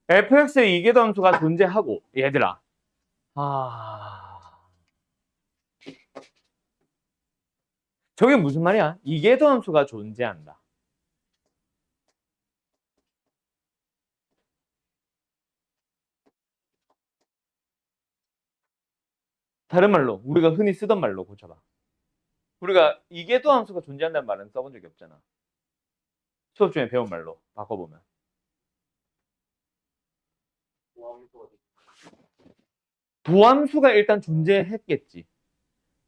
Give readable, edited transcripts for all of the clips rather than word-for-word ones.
fx의 이계도 함수가 존재하고 얘들아 저게 무슨 말이야? 이계도 함수가 존재한다. 다른 말로 우리가 흔히 쓰던 말로 고쳐봐. 우리가 이계도 함수가 존재한다는 말은 써본 적이 없잖아. 수업 중에 배운 말로 바꿔보면. 도함수가 일단 존재했겠지.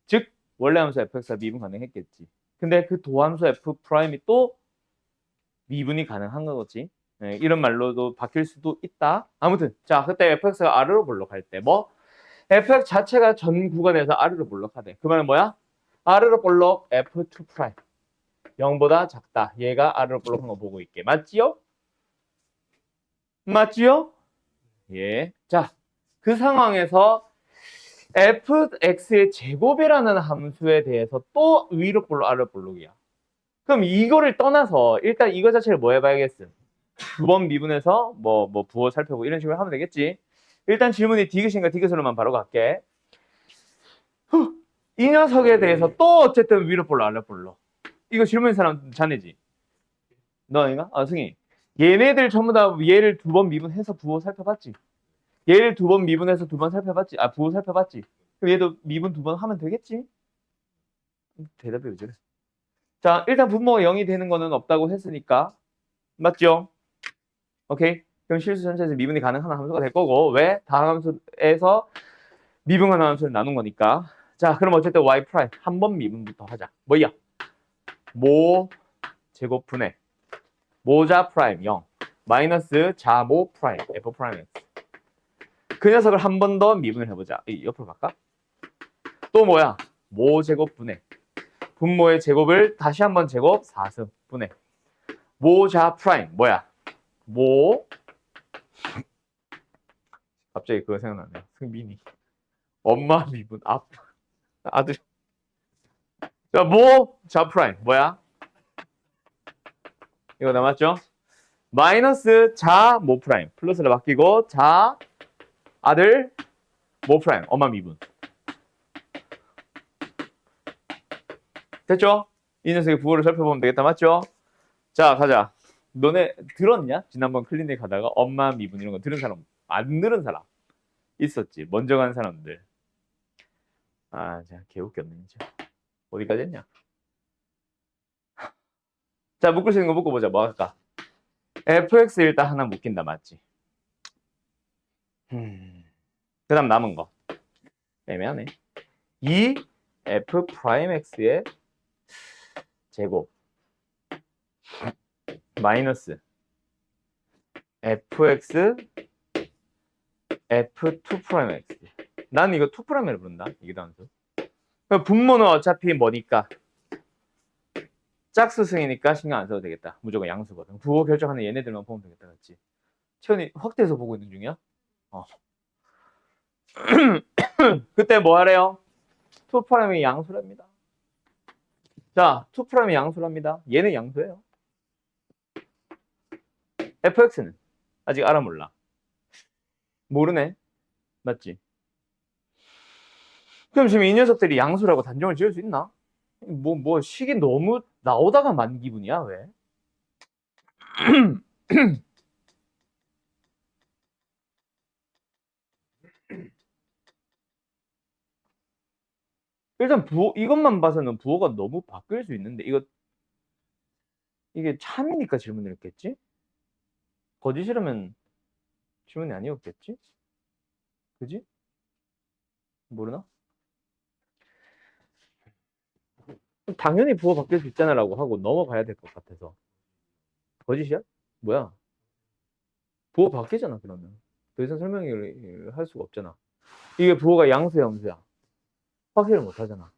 즉 원래 함수 fx가 미분 가능했겠지. 근데 그 도함수 f 프라임이 또 미분이 가능한 거지. 네, 이런 말로도 바뀔 수도 있다. 아무튼 자 그때 fx가 r로 볼록할 때 뭐? fx 자체가 전 구간에서 r로 볼록하대. 그 말은 뭐야? r로 볼록 f2 프라임 0보다 작다. 얘가 r로 볼록한 거 보고 있게. 맞지요? 맞지요? 예. 자, 그 상황에서 fx의 제곱이라는 함수에 대해서 또 위로 볼록 아래로 볼록이야. 그럼 이거를 떠나서 일단 이거 자체를 뭐 해봐야겠음? 두 번 미분해서 뭐 부호 살펴보고 이런 식으로 하면 되겠지. 일단 질문이 디귿인가 디귿으로만 바로 갈게. 이 녀석에 대해서 또 어쨌든 위로 볼록 아래로 볼록. 이거 질문인 사람 자네지? 너 아닌가? 아 승희. 얘네들 전부 다 얘를 두 번 미분해서 부호 살펴봤지. 얘를 두 번 미분해서 두 번 살펴봤지. 아 부호 살펴봤지. 그럼 얘도 미분 두 번 하면 되겠지? 대답이 왜 저래? 자 일단 분모가 0이 되는 거는 없다고 했으니까 맞죠? 오케이. 그럼 실수 전체에서 미분이 가능한 함수가 될 거고 왜? 다음 함수에서 미분 가능한 함수를 나눈 거니까. 자 그럼 어쨌든 y 프라임 한 번 미분부터 하자. 뭐야? 모 제곱분의 모자 프라임 0 마이너스 자모 프라임 f 프라임 x. 그 녀석을 한 번 더 미분을 해보자. 옆으로 갈까? 또 뭐야? 모 제곱분의 분모의 제곱을 다시 한 번 제곱 4승분의 모자 프라임 뭐야? 모 갑자기 그거 생각나네. 승빈이 엄마 미분 아들. 자, 자 프라임 뭐야? 이거 남았죠? 마이너스 자 모 프라임 플러스를 바뀌고 자 아들 모 프라임 엄마 미분. 됐죠? 이 녀석의 부호를 살펴보면 되겠다. 맞죠? 자 가자. 너네 들었냐? 지난번 클리닉 하다가 엄마 미분 이런 거 들은 사람 안 들은 사람 있었지. 먼저 간 사람들. 아, 자, 개웃겼네, 진짜. 어디까지 했냐? 자, 묶을 수 있는 거 묶어보자. 뭐 할까? fx 일단 하나 묶인다, 맞지? 그 다음 남은 거. 애매하네. 2 f 프라임 x의 제곱 마이너스 fx f2 프라임 x. 난 이거 2 프라임을 부른다. 이게 단수. 분모는 어차피 뭐니까 짝수승이니까 신경 안 써도 되겠다. 무조건 양수거든. 부호 결정하는 얘네들만 보면 되겠다. 그렇지? 채원이 확대해서 보고 있는 중이야? 그때 뭐 하래요? 2 프라임이 양수랍니다. 자, 2 프라임이 양수랍니다. 얘는 양수예요. fx는 아직 알아 몰라. 모르네. 맞지? 그럼 지금 이 녀석들이 양수라고 단정을 지을 수 있나? 뭐 식이 너무 나오다가 만 기분이야, 왜? 일단 부호 이것만 봐서는 부호가 너무 바뀔 수 있는데 이게 참이니까 질문을 했겠지? 거짓이라면 질문이 아니었겠지? 그지? 모르나? 당연히 부호 바뀔 수 있잖아라고 하고 넘어가야 될 것 같아서. 거짓이야? 뭐야? 부호 바뀌잖아 그러면. 더 이상 설명을 할 수가 없잖아. 이게 부호가 양수야 음수야? 확실히 못 하잖아.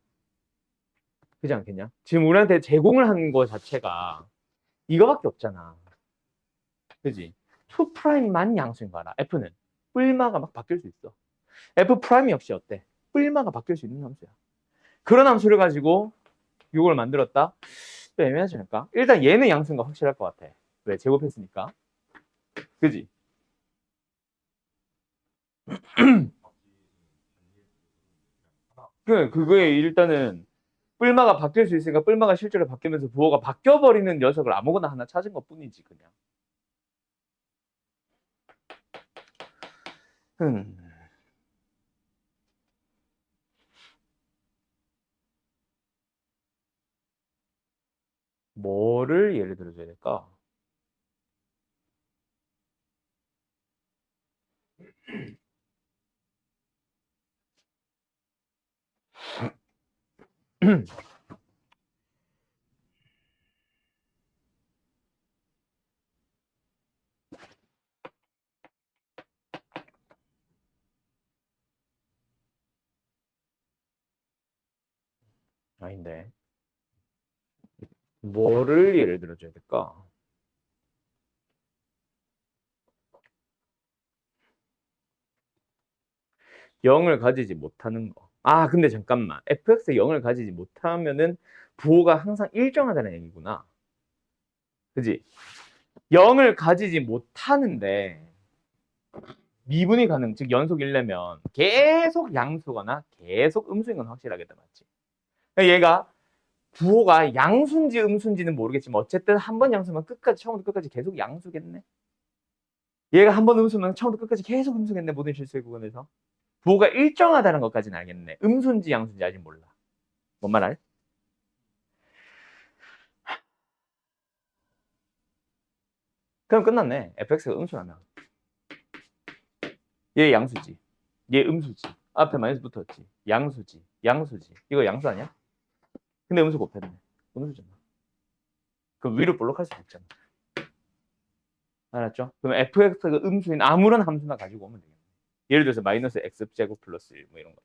그렇지 않겠냐? 지금 우리한테 제공을 하는 거 자체가 이거밖에 없잖아. 그지? 2 프라임만 양수인 거 알아. F는 뿔마가 막 바뀔 수 있어. F 프라임 역시 어때? 뿔마가 바뀔 수 있는 함수야. 그런 함수를 가지고 이걸 만들었다? 또 애매하지 않을까? 일단 얘는 양수인 거 확실할 것 같아. 왜? 제곱했으니까. 그지? 그거에 일단은 뿔마가 바뀔 수 있으니까 뿔마가 실제로 바뀌면서 부호가 바뀌어버리는 녀석을 아무거나 하나 찾은 것 뿐이지 그냥. 뭐를 예를 들어줘야 될까? 아닌데. 뭐를 예를 들어줘야 될까? 영을 가지지 못하는 거. 아, 근데 잠깐만. fx에 영을 가지지 못하면은 부호가 항상 일정하다는 얘기구나. 그지? 영을 가지지 못하는데 미분이 가능, 즉 연속1내면 계속 양수거나 계속 음수인 건 확실하겠다, 맞지? 그러니까 얘가 부호가 양수인지 음수인지는 모르겠지만 어쨌든 한 번 양수면 끝까지 처음부터 끝까지 계속 양수겠네. 얘가 한 번 음수면 처음부터 끝까지 계속 음수겠네. 모든 실수의 구간에서. 부호가 일정하다는 것까지는 알겠네. 음수인지 양수인지 아직 몰라. 뭔 말 알? 그럼 끝났네. fx가 음수라면. 얘 양수지. 얘 음수지. 앞에 마이너스 붙었지. 양수지. 양수지. 이거 양수 아니야? 근데 음수 곱했네. 음수잖아. 그럼 위로 볼록할 수 없잖아. 알았죠? 그럼 fx가 음수인 아무런 함수나 가지고 오면 되겠네. 예를 들어서 마이너스 x제곱 플러스 1 뭐 이런 거.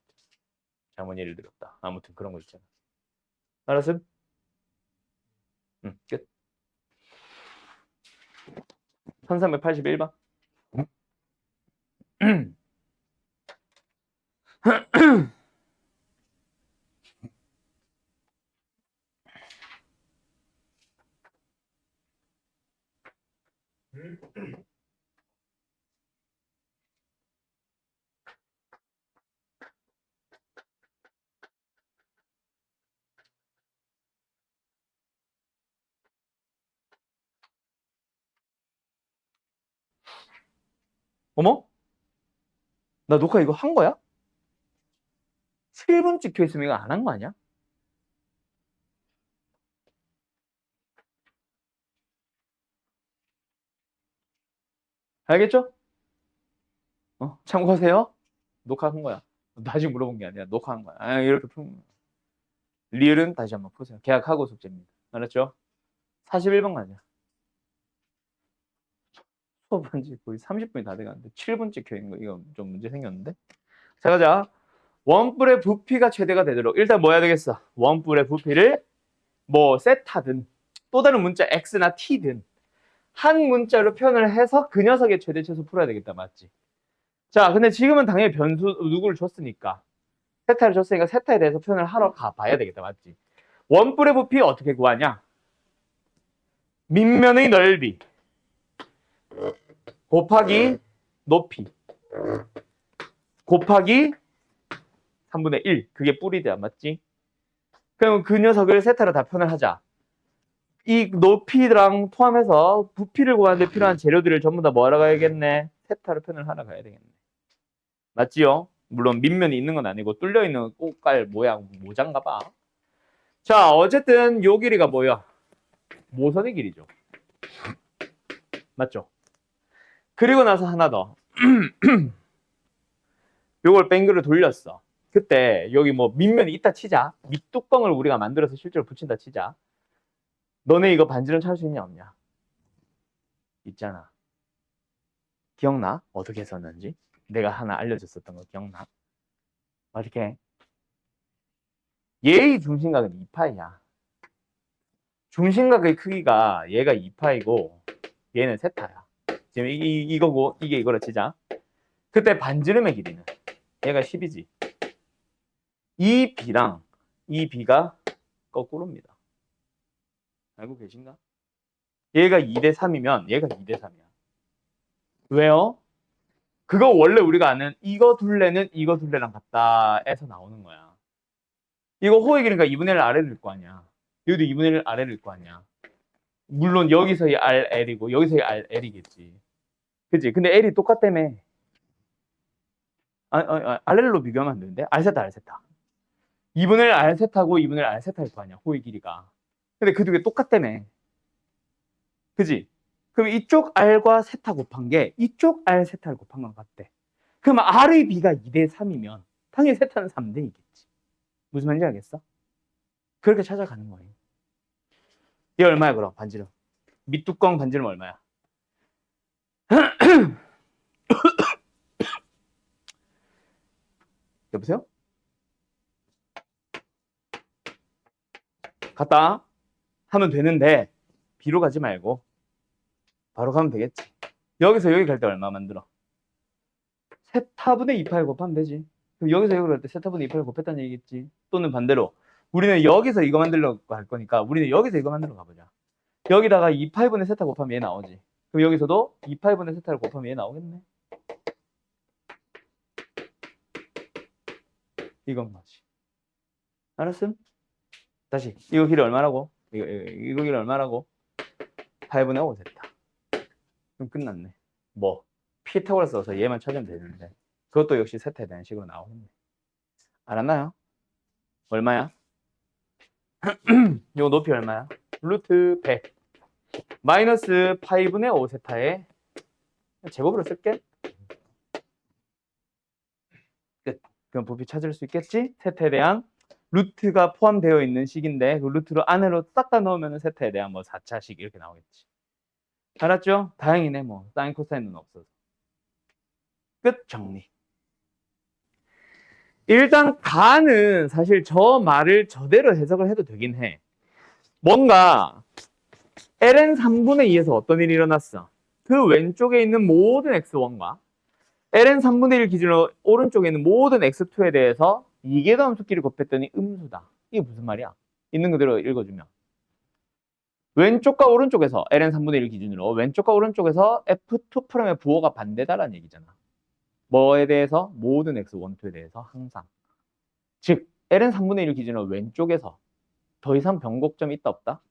잘못 예를 들었다. 아무튼 그런 거 있잖아. 알았음? 응, 끝. 1381번. 어머? 나 녹화 이거 한 거야? 7분 찍혀 있으면 이거 안 한 거 아니야? 알겠죠? 참고하세요. 녹화한 거야. 다시 물어본 게 아니라 녹화한 거야. 아, 이렇게 푸는 거야. 리을은 다시 한번 푸세요. 계약하고 숙제입니다. 알았죠? 41번 가자. 수업한 지 거의 30분이 다 돼가는데 7분 찍혀 있는 거 이거 좀 문제 생겼는데. 자, 가자. 원뿔의 부피가 최대가 되도록 일단 뭐 해야 되겠어? 원뿔의 부피를 뭐 세타든 또 다른 문자 x나 t든 한 문자로 표현을 해서 그 녀석의 최대 최소 풀어야 되겠다. 맞지? 자, 근데 지금은 당연히 변수 누구를 줬으니까 세타를 줬으니까 세타에 대해서 표현을 하러 가봐야 되겠다. 맞지? 원뿔의 부피 어떻게 구하냐? 밑면의 넓이 곱하기 높이 곱하기 3분의 1 그게 뿔이 돼야 맞지? 그럼 그 녀석을 세타로 다 표현을 하자. 이 높이랑 포함해서 부피를 구하는데 필요한 재료들을 전부 다 뭐하러 가야겠네? 세타로 표현을 하러 가야 되겠네. 맞지요? 물론 밑면이 있는 건 아니고 뚫려 있는 꽃갈 모양 모장가 봐. 자, 어쨌든 요 길이가 뭐야? 모선의 길이죠. 맞죠? 그리고 나서 하나 더. 요걸 뱅글을 돌렸어. 그때 여기 뭐 밑면이 있다 치자. 밑뚜껑을 우리가 만들어서 실제로 붙인다 치자. 너네 이거 반지름 찾을 수 있냐 없냐? 있잖아. 기억나? 어떻게 했었는지? 내가 하나 알려줬었던 거 기억나? 어떻게? 얘의 중심각은 2파이야. 중심각의 크기가 얘가 2파이고 얘는 세타야. 지금 이거고 이게 이거라 치자. 그때 반지름의 길이는 얘가 10이지. 이 B랑 이 B가 거꾸로입니다. 알고 계신가? 얘가 2대 3이면 얘가 2대 3이야. 왜요? 그거 원래 우리가 아는 이거 둘레는 이거 둘레랑 같다 해서 나오는 거야. 이거 호의 길이니까 2분의 1 아래로 일 거 아니야. 여기도 2분의 1 아래로 일 거 아니야. 물론 여기서의 RL이고 여기서의 RL이겠지. 그치? 근데 L이 똑같다며. RL로 비교하면 안 되는데? R세타, R세타. 2분의 1 R세타고 2분의 1 R세타일 거 아니야, 호의 길이가. 근데 그 두 개 똑같다며. 그지? 그럼 이쪽 R과 세타 곱한 게 이쪽 R 세타를 곱한 거랑 같대. 그럼 R의 B가 2대 3이면 당연히 세타는 3대이겠지. 무슨 말인지 알겠어? 그렇게 찾아가는 거예요. 이게 얼마야, 그럼? 반지름. 밑뚜껑 반지름 얼마야? 여보세요? 갔다 하면 되는데 B로 가지 말고 바로 가면 되겠지. 여기서 여기 갈 때 얼마 만들어? 세타분의 2파이 곱하면 되지. 그럼 여기서 여기로 갈 때 세타분의 2파이 곱했다는 얘기겠지. 또는 반대로 우리는 여기서 이거 만들려고 할 거니까 우리는 여기서 이거 만들러 가보자. 여기다가 2파이분의 세타 곱하면 얘 나오지. 그럼 여기서도 2파이분의 세타를 곱하면 얘 나오겠네. 이건 거지. 알았음? 다시 이거 길이 얼마라고? 이거 길이 얼마라고? 8분의 5 세타. 그럼 끝났네. 뭐 피타고라스 써서 얘만 찾으면 되는데 그것도 역시 세타에 대한 식으로 나오겠네. 알았나요? 얼마야? 요 높이 얼마야? 루트 100 마이너스 8분의 5 세타에 제곱으로 쓸게. 끝. 그럼 부피 찾을 수 있겠지? 세타에 대한 루트가 포함되어 있는 식인데 그 루트로 안으로 싹 다 넣으면 세타에 대한 뭐 4차식 이렇게 나오겠지. 알았죠? 다행이네. 뭐 사인 코사인은 없어서. 끝. 정리. 일단 가는 사실 저 말을 저대로 해석을 해도 되긴 해. 뭔가 ln 3분의 2에서 어떤 일이 일어났어? 그 왼쪽에 있는 모든 x1과 ln 3분의 1 기준으로 오른쪽에 있는 모든 x2에 대해서 이계도함수끼리 곱했더니 음수다. 이게 무슨 말이야? 있는 그대로 읽어주면 왼쪽과 오른쪽에서 ln 3분의 1 기준으로 왼쪽과 오른쪽에서 f2'의 부호가 반대다라는 얘기잖아. 뭐에 대해서? 모든 x1, 2에 대해서 항상. 즉 ln 3분의 1 기준으로 왼쪽에서 더 이상 변곡점이 있다 없다?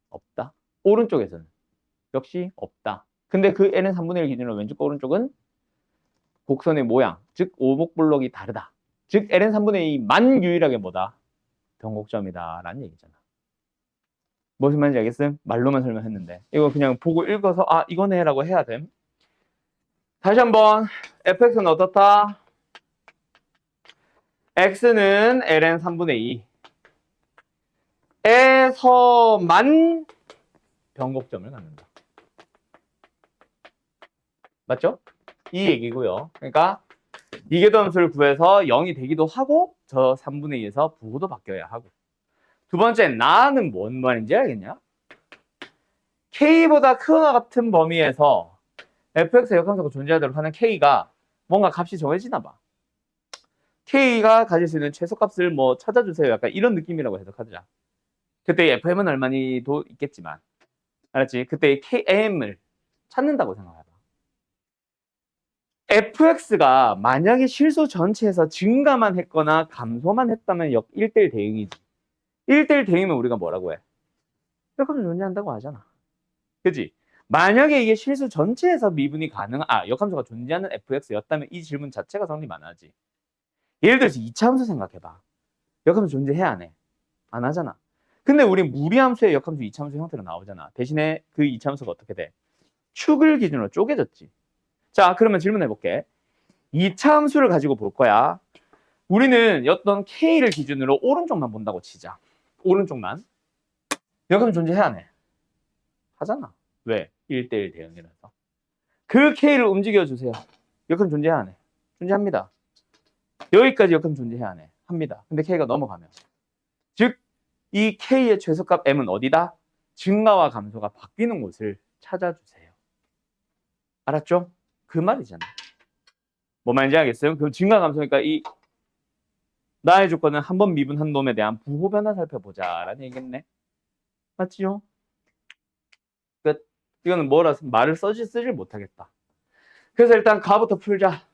없다. 오른쪽에서는 역시 없다. 근데 그 ln 3분의 1 기준으로 왼쪽과 오른쪽은 곡선의 모양, 즉 오목블록이 다르다. 즉 ln 3분의 2만 유일하게 뭐다? 변곡점이다 라는 얘기잖아. 무슨 말인지 알겠음? 말로만 설명했는데 이거 그냥 보고 읽어서 아 이거네 라고 해야 됨. 다시 한번 fx는 어떻다? x는 ln 3분의 2에서만 변곡점을 갖는다. 맞죠? 이 얘기고요. 그러니까 이계도함수를 구해서 0이 되기도 하고 저 3분의 2에서 부호도 바뀌어야 하고. 두 번째, 나는 뭔 말인지 알겠냐? K보다 크거나 같은 범위에서 fx의 역함수가 존재하도록 하는 K가 뭔가 값이 정해지나 봐. K가 가질 수 있는 최소값을 뭐 찾아주세요. 약간 이런 느낌이라고 해석하자. 그때 fm은 얼마니도 있겠지만 알았지? 그때 km을 찾는다고 생각해봐. fx가 만약에 실수 전체에서 증가만 했거나 감소만 했다면 1대1 대응이지. 1대1 대응이면 우리가 뭐라고 해? 역함수 존재한다고 하잖아. 그치? 만약에 이게 실수 전체에서 미분이 역함수가 존재하는 fx였다면 이 질문 자체가 성립 안 하지. 예를 들어서 2차 함수 생각해봐. 역함수 존재해야 안 해? 안 하잖아. 근데 우리 무리함수의 역함수 2차 함수 형태로 나오잖아. 대신에 그 2차 함수가 어떻게 돼? 축을 기준으로 쪼개졌지. 자, 그러면 질문해볼게. 2차 함수를 가지고 볼 거야. 우리는 어떤 K를 기준으로 오른쪽만 본다고 치자. 오른쪽만. 역함수 존재해야 안 해? 하잖아. 왜? 1대1 대응이라서. 그 K를 움직여주세요. 역함수 존재해야 안 해? 존재합니다. 여기까지 역함수 존재해야 안 해? 합니다. 근데 K가 넘어가면. 즉, 이 K의 최소값 M은 어디다? 증가와 감소가 바뀌는 곳을 찾아주세요. 알았죠? 그 말이잖아. 뭐 말인지 알겠어요? 그럼 증가 감소니까 이 나의 조건은 한 번 미분한 놈에 대한 부호 변화 살펴보자 라는 얘기겠네. 맞지요? 끝. 이거는 말을 쓰질 못하겠다. 그래서 일단 가부터 풀자.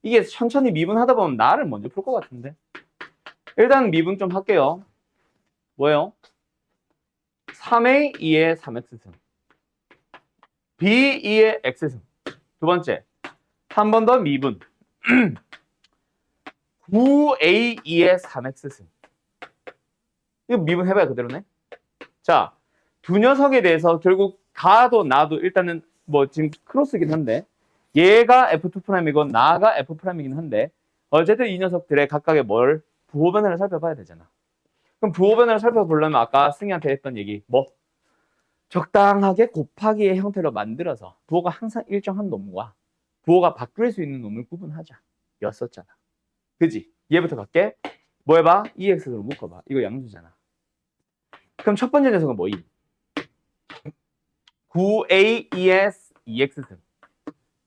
이게 천천히 미분하다 보면 나를 먼저 풀 것 같은데. 일단 미분 좀 할게요. 뭐예요? 3a 2의 3x승 b 2의 x승. 두 번째, 한 번 더 미분 9a 2의 3x승. 이거 미분 해봐야 그대로네. 자, 두 녀석에 대해서 결국 가도 나도 일단은 뭐 지금 크로스긴 한데 얘가 F2'이고 나가 F'이긴 한데 어쨌든 이 녀석들의 각각의 뭘 부호 변화를 살펴봐야 되잖아. 그럼 부호 변화를 살펴보려면 아까 승희한테 했던 얘기 뭐? 적당하게 곱하기의 형태로 만들어서 부호가 항상 일정한 놈과 부호가 바뀔 수 있는 놈을 구분하자 였었잖아. 그지? 얘부터 갈게. 뭐 해봐? EX로 묶어봐. 이거 양수잖아. 그럼 첫 번째 녀석은 뭐임? 9A, ES, EX승.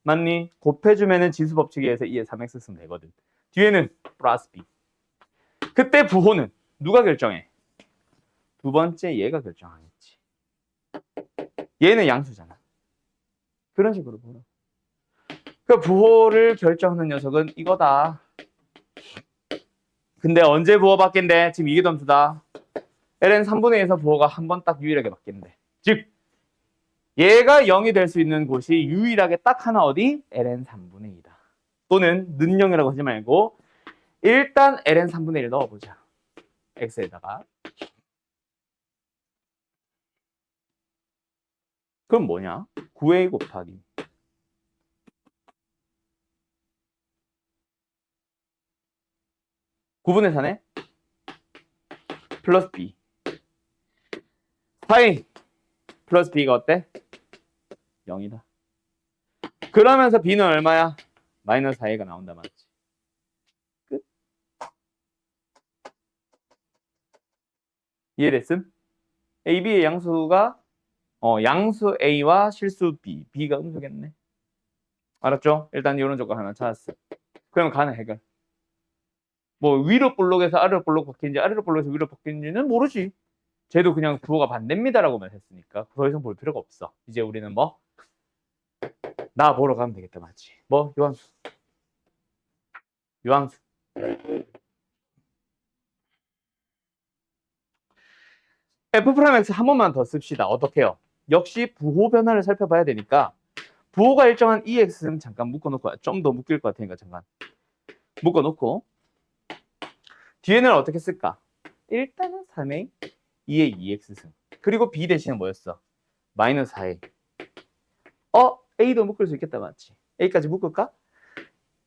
맞니? 곱해주면은 지수 법칙에 의해서 2의 3X승 되거든. 뒤에는 플러스 B. 그때 부호는 누가 결정해? 두 번째 얘가 결정하겠지. 얘는 양수잖아. 그런 식으로 보라. 그 부호를 결정하는 녀석은 이거다. 근데 언제 부호 바뀐대? 지금 이게 점수다. ln 3분의 2에서 부호가 한 번 딱 유일하게 바뀐대. 즉 얘가 0이 될 수 있는 곳이 유일하게 딱 하나 어디? ln 3분의 2다. 또는 는 0이라고 하지 말고 일단 ln 3분의 1 넣어보자. x에다가. 그럼 뭐냐? 9a 곱하기 구분의 4네? 플러스 b. 4a 플러스 b가 어때? 0이다. 그러면서 b는 얼마야? 마이너스 4a가 나온다 맞지? 끝. 이해됐음? a, b의 양수가 양수 a와 실수 b. b가 음수겠네. 알았죠? 일단 이런 조건 하나 찾았어. 그럼 가는 해결. 뭐 위로 볼록에서 아래로 볼록 바뀌는지 아래로 볼록에서 위로 바뀌는지는 모르지. 쟤도 그냥 부호가 반대입니다라고만 했으니까 더 이상 볼 필요가 없어. 이제 우리는 뭐? 나 보러 가면 되겠다 맞지? 뭐? 유함수. 유함수. F'X 한 번만 더 씁시다. 어떻게요? 역시 부호 변화를 살펴봐야 되니까 부호가 일정한 EX는 잠깐 묶어놓고 좀 더 묶일 것 같으니까 잠깐 묶어놓고 뒤에는 어떻게 쓸까? 일단은 3A 2의 2X승 그리고 B 대신에 뭐였어? 마이너스 4A A도 묶을 수 있겠다 맞지? A까지 묶을까?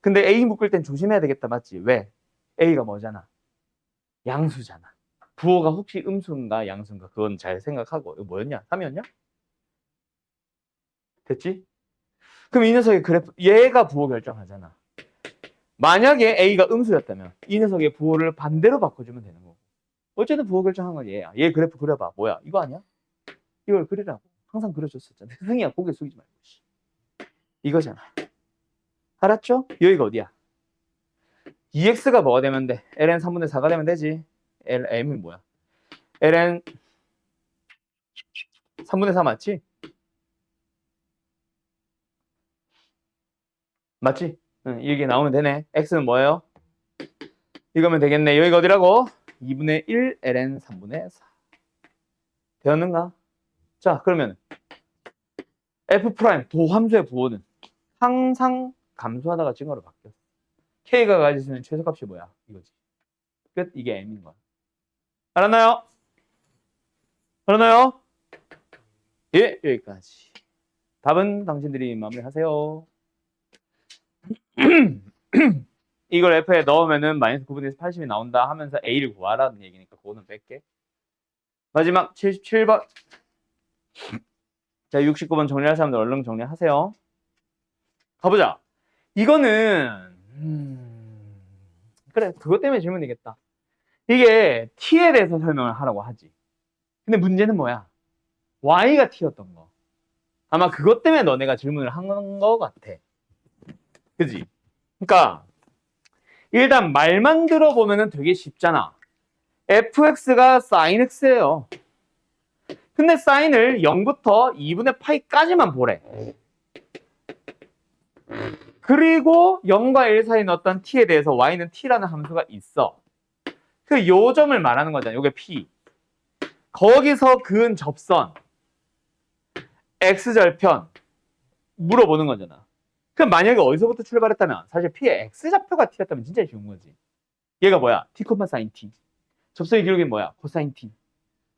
근데 A 묶을 땐 조심해야 되겠다 맞지? 왜? A가 뭐잖아? 양수잖아. 부호가 혹시 음수인가 양수인가 그건 잘 생각하고 이거 뭐였냐? 3이었냐? 됐지? 그럼 이 녀석의 그래프 얘가 부호 결정하잖아. 만약에 A가 음수였다면 이 녀석의 부호를 반대로 바꿔주면 되는 거고 어쨌든 부호 결정한 건 얘야. 얘 그래프 그려봐. 뭐야? 이거 아니야? 이걸 그리라고. 항상 그려줬었잖아. 승희야 고개 숙이지 말고. 이거잖아. 알았죠? 여기가 어디야? EX가 뭐가 되면 돼? ln 3분의 4가 되면 되지. M이 뭐야? ln 3분의 4 맞지? 맞지? 응, 이게 나오면 되네. X는 뭐예요? 이거면 되겠네. 여기가 어디라고? 2분의 1 ln 3분의 4. 되었는가? 자, 그러면 F' 도함수의 부호는 항상 감소하다가 증가로 바뀌었어. K가 가질 수 있는 최소값이 뭐야? 이거지. 끝. 이게 M인 거야. 알았나요? 알았나요? 예, 여기까지. 답은 당신들이 마무리하세요. 이걸 F에 넣으면은 마이너스 9분의 80이 나온다 하면서 A를 구하라는 얘기니까 그거는 뺄게. 마지막 77번. 자, 69번 정리할 사람들 얼른 정리하세요. 가보자. 이거는 그래 그것 때문에 질문이겠다. 이게 T에 대해서 설명을 하라고 하지. 근데 문제는 뭐야? Y가 T였던 거. 아마 그것 때문에 너네가 질문을 한 거 같아. 그지? 그러니까 일단 말만 들어보면 되게 쉽잖아. fx가 sin x예요. 근데 sin을 0부터 2분의 파이까지만 보래. 그리고 0과 1 사이에 넣었던 t에 대해서 y는 t라는 함수가 있어. 그 요점을 말하는 거잖아. 요게 P. 거기서 그은 접선 X절편 물어보는 거잖아. 그럼 만약에 어디서부터 출발했다면 사실 P의 X좌표가 T였다면 진짜 쉬운 거지. 얘가 뭐야? T, 사인 T. 접선의 기울기는 뭐야? 코사인 T.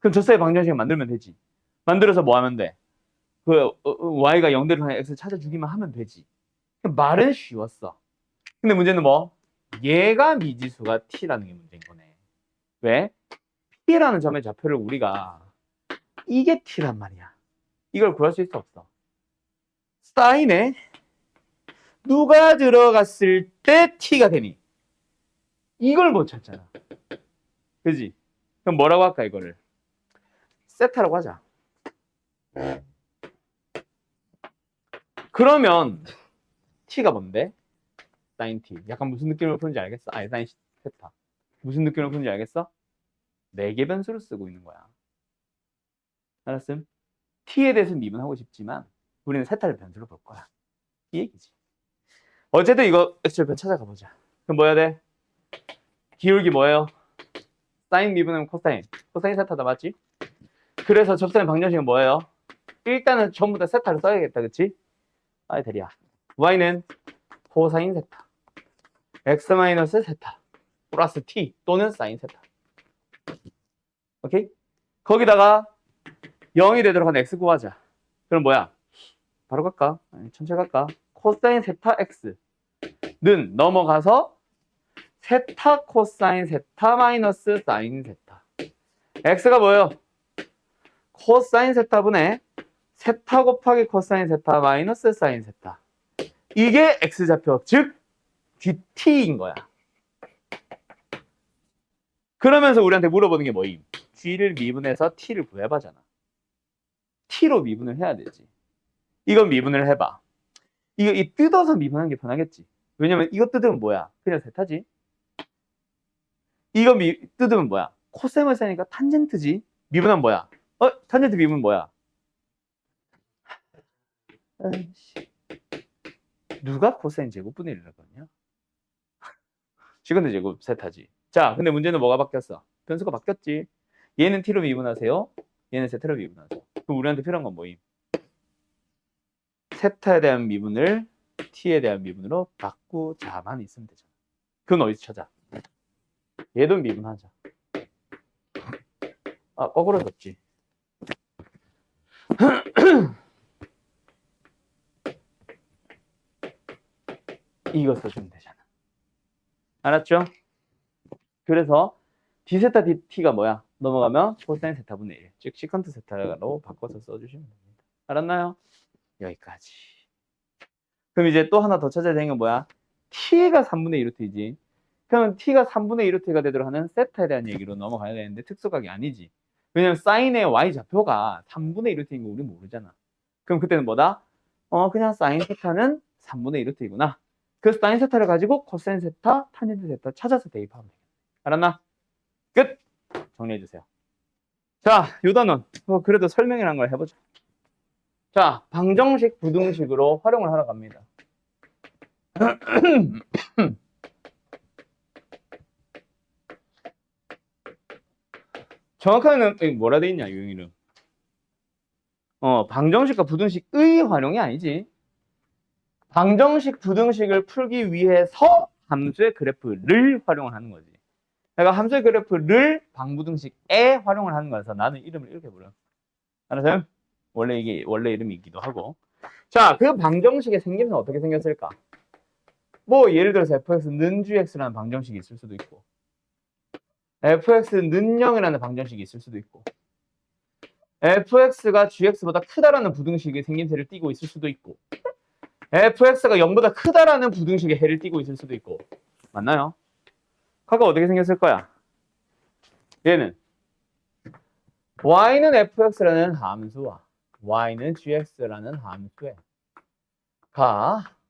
그럼 접선의 방정식을 만들면 되지. 만들어서 뭐 하면 돼? Y가 0대로 하는 X 찾아주기만 하면 되지. 말은 쉬웠어. 근데 문제는 뭐? 얘가 미지수가 T라는 게 문제인 거네. 왜? P라는 점의 좌표를 우리가 이게 T란 말이야. 이걸 구할 수 있어 없어? 사인에 누가 들어갔을 때 T가 되니? 이걸 못 찾잖아. 그지? 그럼 뭐라고 할까 이거를? 세타라고 하자. 그러면 T가 뭔데? 사인 T. 약간 무슨 느낌으로 푸는지 알겠어? 아니 사인 세타. 무슨 느낌으로 푸는지 알겠어? 4개 변수를 쓰고 있는 거야. 알았음? T에 대해서 미분하고 싶지만 우리는 세타를 변수로 볼 거야. 이 얘기지. 어쨌든 이거 X절편 찾아가 보자. 그럼 뭐 해야 돼? 기울기 뭐예요? 사인 미분하면 코사인. 코사인 세타다 맞지? 그래서 접선의 방정식은 뭐예요? 일단은 전부 다 세타를 써야겠다. 그치? 아이 대리야. Y는 코사인 세타. X 마이너스 세타. 플러스 T 또는 사인 세타. 오케이? 거기다가 0이 되도록 한 X 구하자. 그럼 뭐야? 바로 갈까? 아니, 천천히 갈까? 코사인 세타 X는 넘어가서 세타 코사인 세타 마이너스 사인 세타. X가 뭐예요? 코사인 세타분의 세타 곱하기 코사인 세타 마이너스 사인 세타. 이게 X좌표, 즉 GT인 거야. 그러면서 우리한테 물어보는 게 뭐임? G를 미분해서 T를 구해봐잖아. T로 미분을 해야 되지. 이건 미분을 해봐. 이거 뜯어서 미분하는 게 편하겠지. 왜냐면 이거 뜯으면 뭐야? 그냥 세타지. 이거 뜯으면 뭐야? 코셈을 쓰니까 탄젠트지. 미분하면 뭐야? 탄젠트 미분 뭐야? 에이씨. 누가 코사인 제곱분의 1이라고 하냐? 시컨드 제곱 세타지. 자, 근데 문제는 뭐가 바뀌었어? 변수가 바뀌었지. 얘는 t로 미분하세요. 얘는 세타로 미분하세요. 그럼 우리한테 필요한 건 뭐임? 세타에 대한 미분을 t에 대한 미분으로 바꾸자만 있으면 되잖아. 그건 어디서 찾아? 얘도 미분하자. 아, 거꾸로 줬지. 이거 써주면 되잖아. 알았죠? 그래서 d세타 dt가 뭐야? 넘어가면 코사인 세타분의 1, 즉 시컨트 세타로 바꿔서 써주시면 됩니다. 알았나요? 여기까지. 그럼 이제 또 하나 더 찾아야 되는 건 뭐야? t가 3분의 1루트이지. 그럼 t가 3분의 1루트가 되도록 하는 세타에 대한 얘기로 넘어가야 되는데 특수각이 아니지. 왜냐면 사인의 y좌표가 3분의 1루트인 거 우리 모르잖아. 그럼 그때는 뭐다? 그냥 사인 세타는 3분의 1루트이구나. 그 사인 세타를 가지고 코사인 세타, 탄젠트 세타 찾아서 대입하면 되겠다. 알았나? 끝! 정리해주세요. 자, 요 단원. 그래도 설명이라는 걸 해보자. 자, 방정식, 부등식으로 활용을 하러 갑니다. 정확하게는 뭐라 돼 있냐, 유형이름. 방정식과 부등식의 활용이 아니지. 방정식, 부등식을 풀기 위해서 함수의 그래프를 활용을 하는 거지. 내가 함수의 그래프를 방부등식에 활용을 하는 거라서 나는 이름을 이렇게 불러. 알았어요? 원래 이름이기도 하고. 자, 그 방정식의 생김새는 어떻게 생겼을까? 뭐 예를 들어서 fx는 gx라는 방정식이 있을 수도 있고 fx는 0이라는 방정식이 있을 수도 있고 fx가 gx보다 크다라는 부등식의 생김새를 띠고 있을 수도 있고 fx가 0보다 크다라는 부등식의 해를 띠고 있을 수도 있고 맞나요? 각각 어떻게 생겼을 거야? 얘는 y는 fx라는 함수와 y는 gx라는 함수에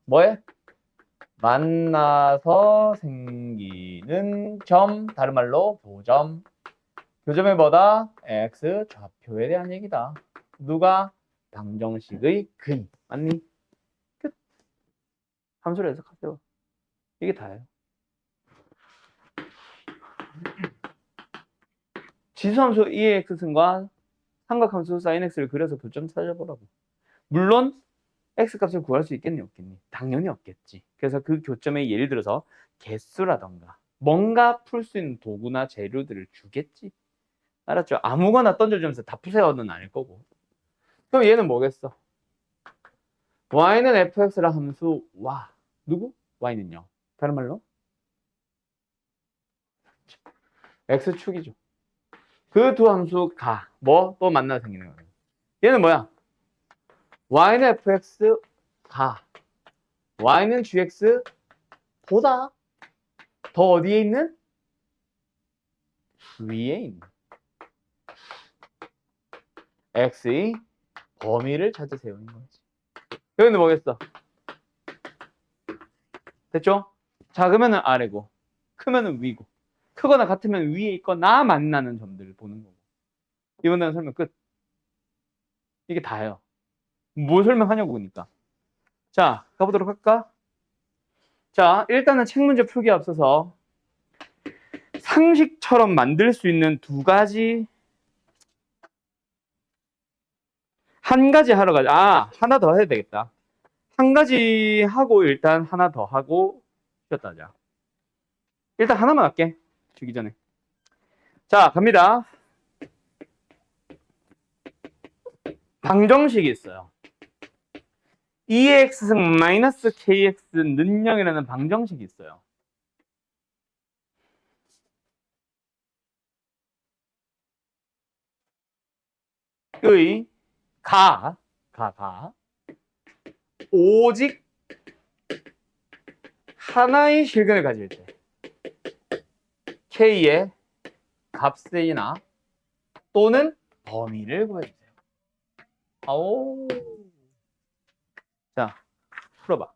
뭐에? 만나서 생기는 점, 다른 말로 교점. 교점의 뭐다? x 좌표에 대한 얘기다. 누가? 방정식의 근. 맞니? 끝. 함수를 해석하세요. 이게 다예요. 지수함수 EX승과 삼각함수 sin x를 그려서 교점 찾아보라고. 물론 x값을 구할 수 있겠니 없겠니? 당연히 없겠지. 그래서 그 교점에 예를 들어서 개수라던가 뭔가 풀 수 있는 도구나 재료들을 주겠지. 알았죠? 아무거나 던져주면서 다 푸세요는 아닐 거고. 그럼 얘는 뭐겠어? y는 fx라 함수 와. 누구? y는요. 다른 말로 x축이죠. 그 두 함수가 뭐 또 만나 생기는 거예요. 얘는 뭐야? y는 fx가 y는 gx 보다 더 어디에 있는? 위에 있는 x의 범위를 찾으세요. 인 거지. 여기는 뭐겠어? 됐죠? 작으면은 아래고 크면은 위고 크거나 같으면 위에 있거나 만나는 점들을 보는 거고. 이번 단원 설명 끝. 이게 다예요. 뭘 설명하냐고 그러니까. 자, 가보도록 할까? 자, 일단은 책 문제 풀기에 앞서서 상식처럼 만들 수 있는 두 가지, 한 가지 하러 가자. 아, 하나 더 해야 되겠다. 한 가지 하고 일단 하나 더 하고 쉬었다 하자. 일단 하나만 할게. 주기 전에. 자, 갑니다. 방정식이 있어요. 2x승 마이너스 kx는 0이라는 방정식이 있어요. 의 오직 하나의 실근을 가질 때 k의 값이나 또는 범위를 구해주세요. 아오. 자, 풀어봐.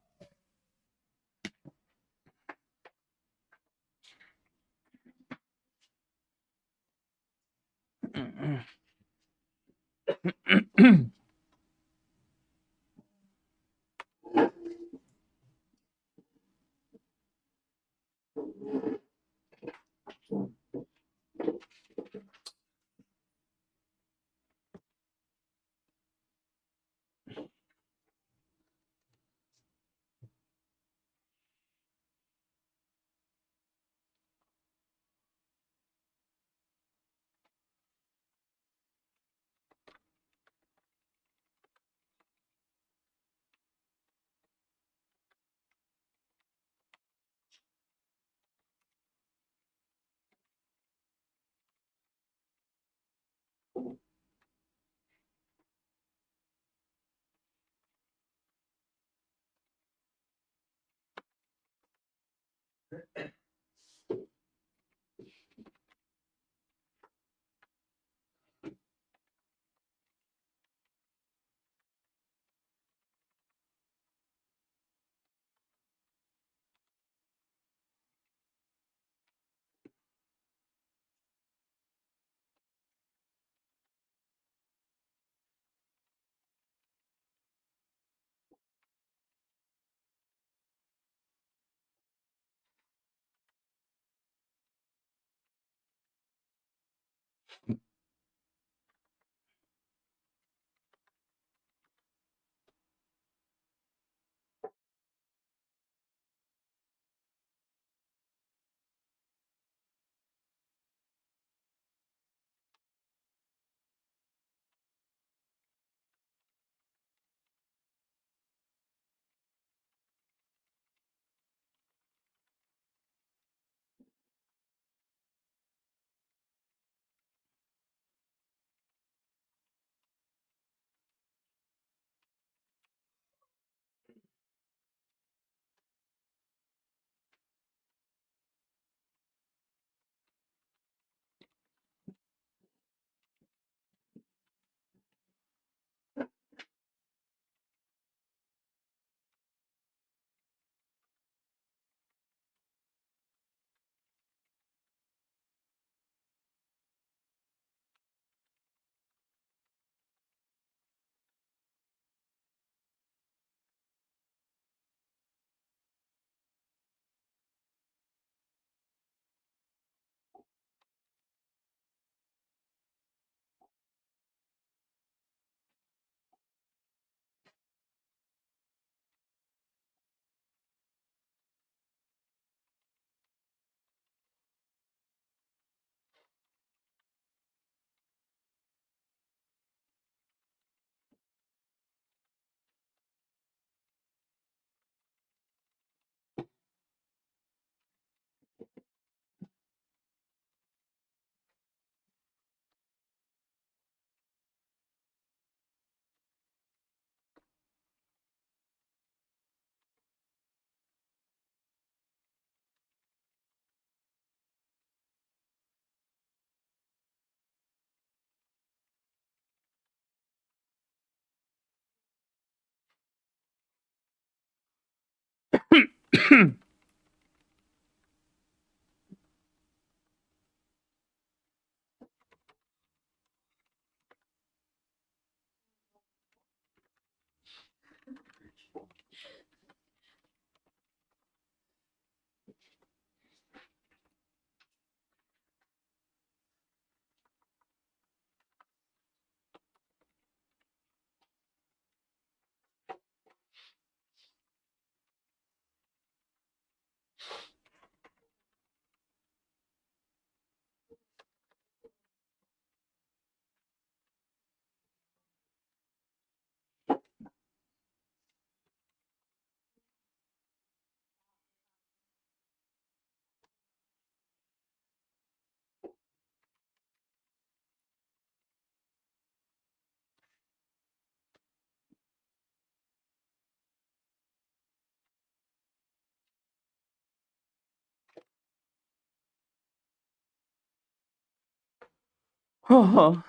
허허.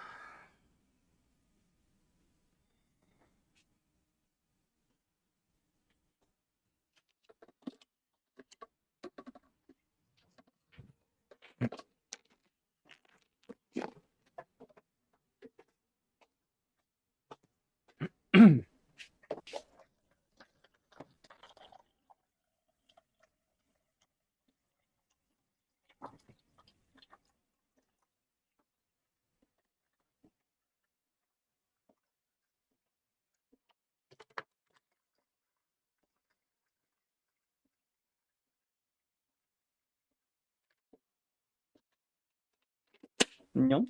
안녕.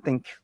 땡큐.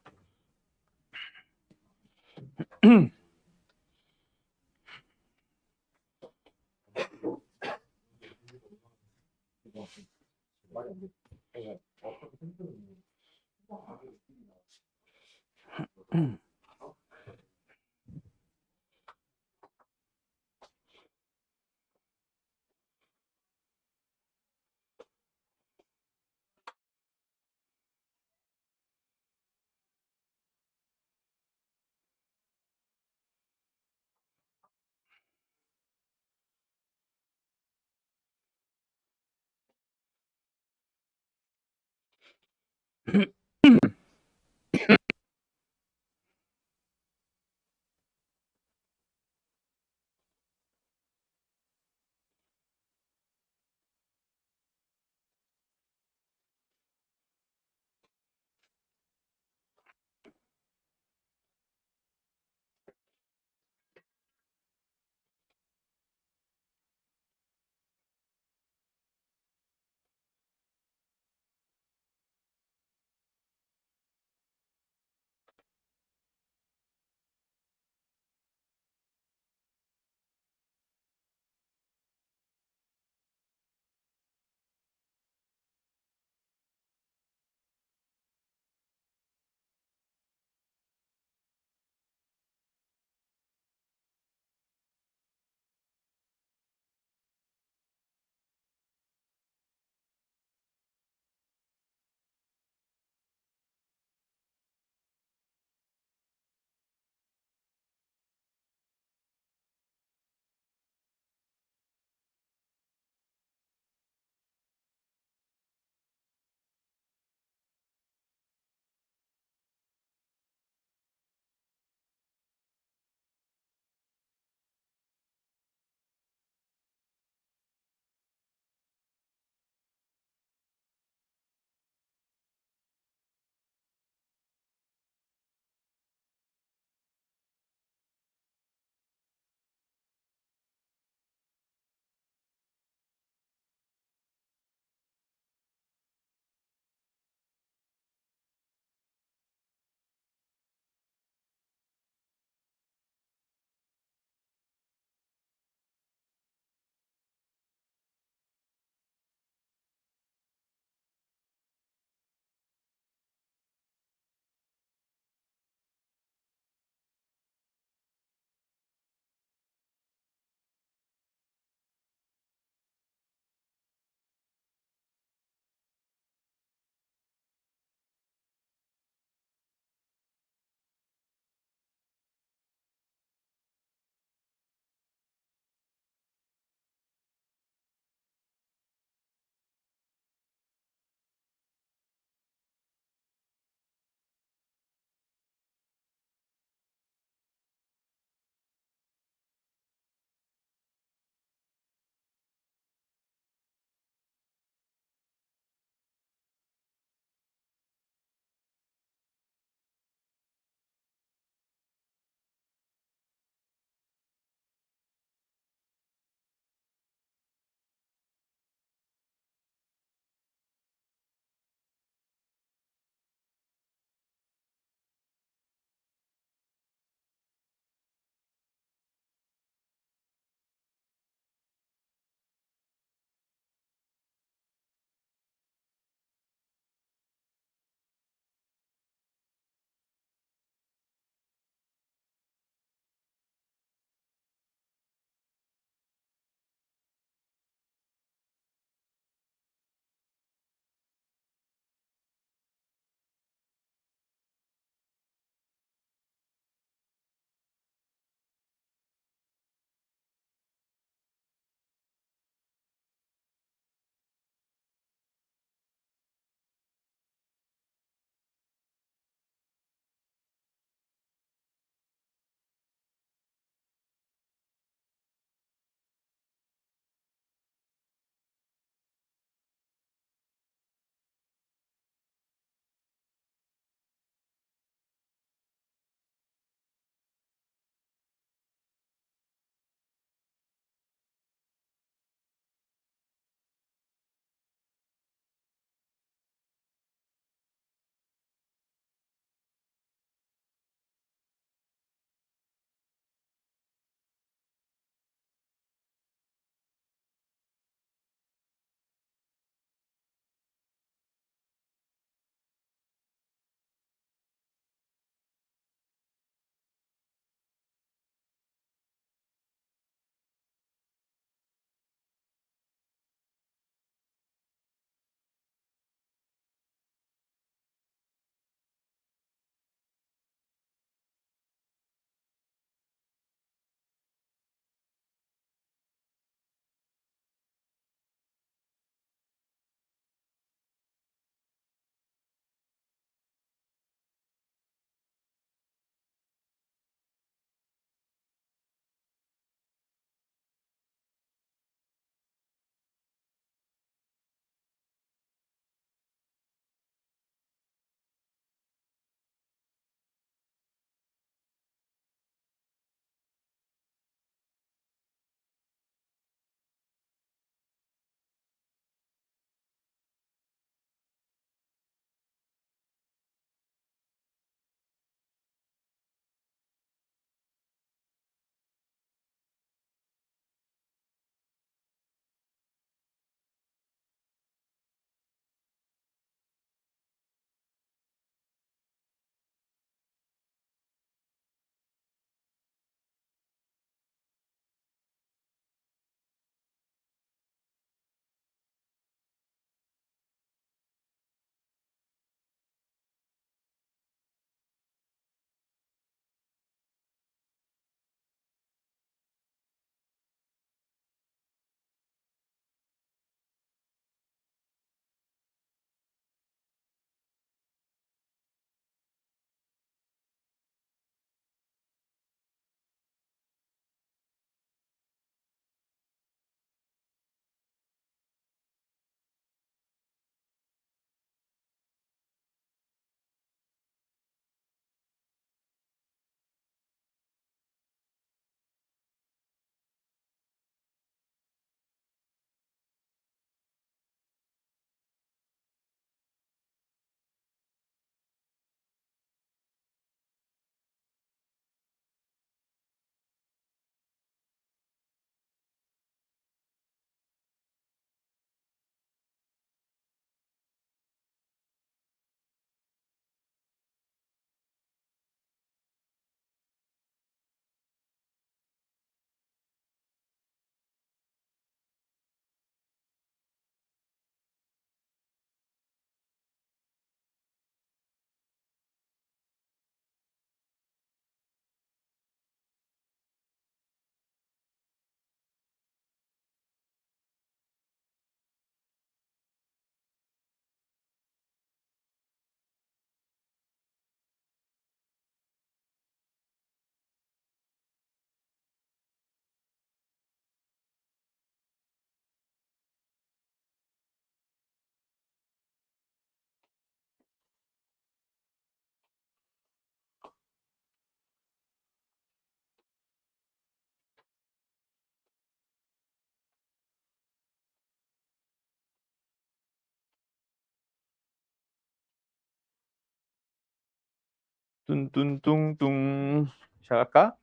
뚠뚠뚱뚱. 시작할까?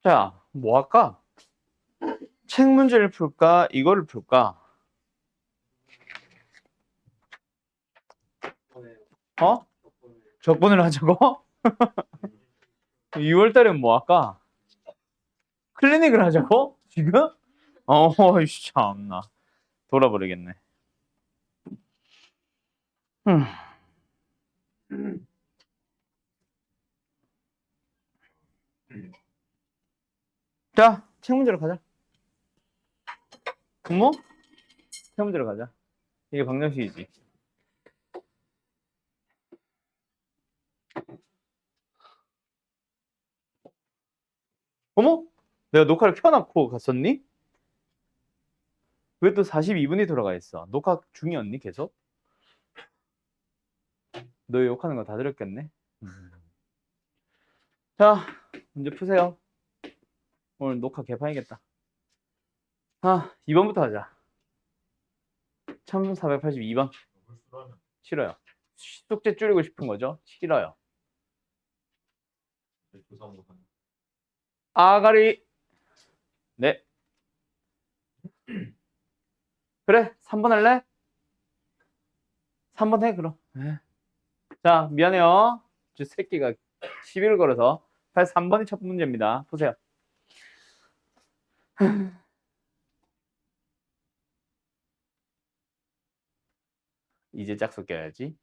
자, 뭐 할까? 책 문제를 풀까? 이거를 풀까? 어? 적분을 하자고? 6월 달엔 뭐 할까? 클리닉을 하자고? 지금? 이씨, 참나. 돌아버리겠네. 음. 자, 책 문제로 가자. 뭐? 책 문제로 가자. 이게 방정식이지. 어머? 내가 녹화를 켜놓고 갔었니? 왜 또 42분이 돌아가 있어? 녹화 중이었니, 계속? 너 욕하는 거 다 들었겠네? 자, 문제 푸세요. 오늘 녹화 개판이겠다. 2번부터 하자. 1482번. 싫어요. 숙제 줄이고 싶은 거죠? 싫어요. 아가리. 네. 그래, 3번 할래? 3번 해, 그럼. 네. 자, 미안해요. 저 새끼가 시비를 걸어서. 3번이 첫 문제입니다. 보세요. 이제 짝수 껴야지.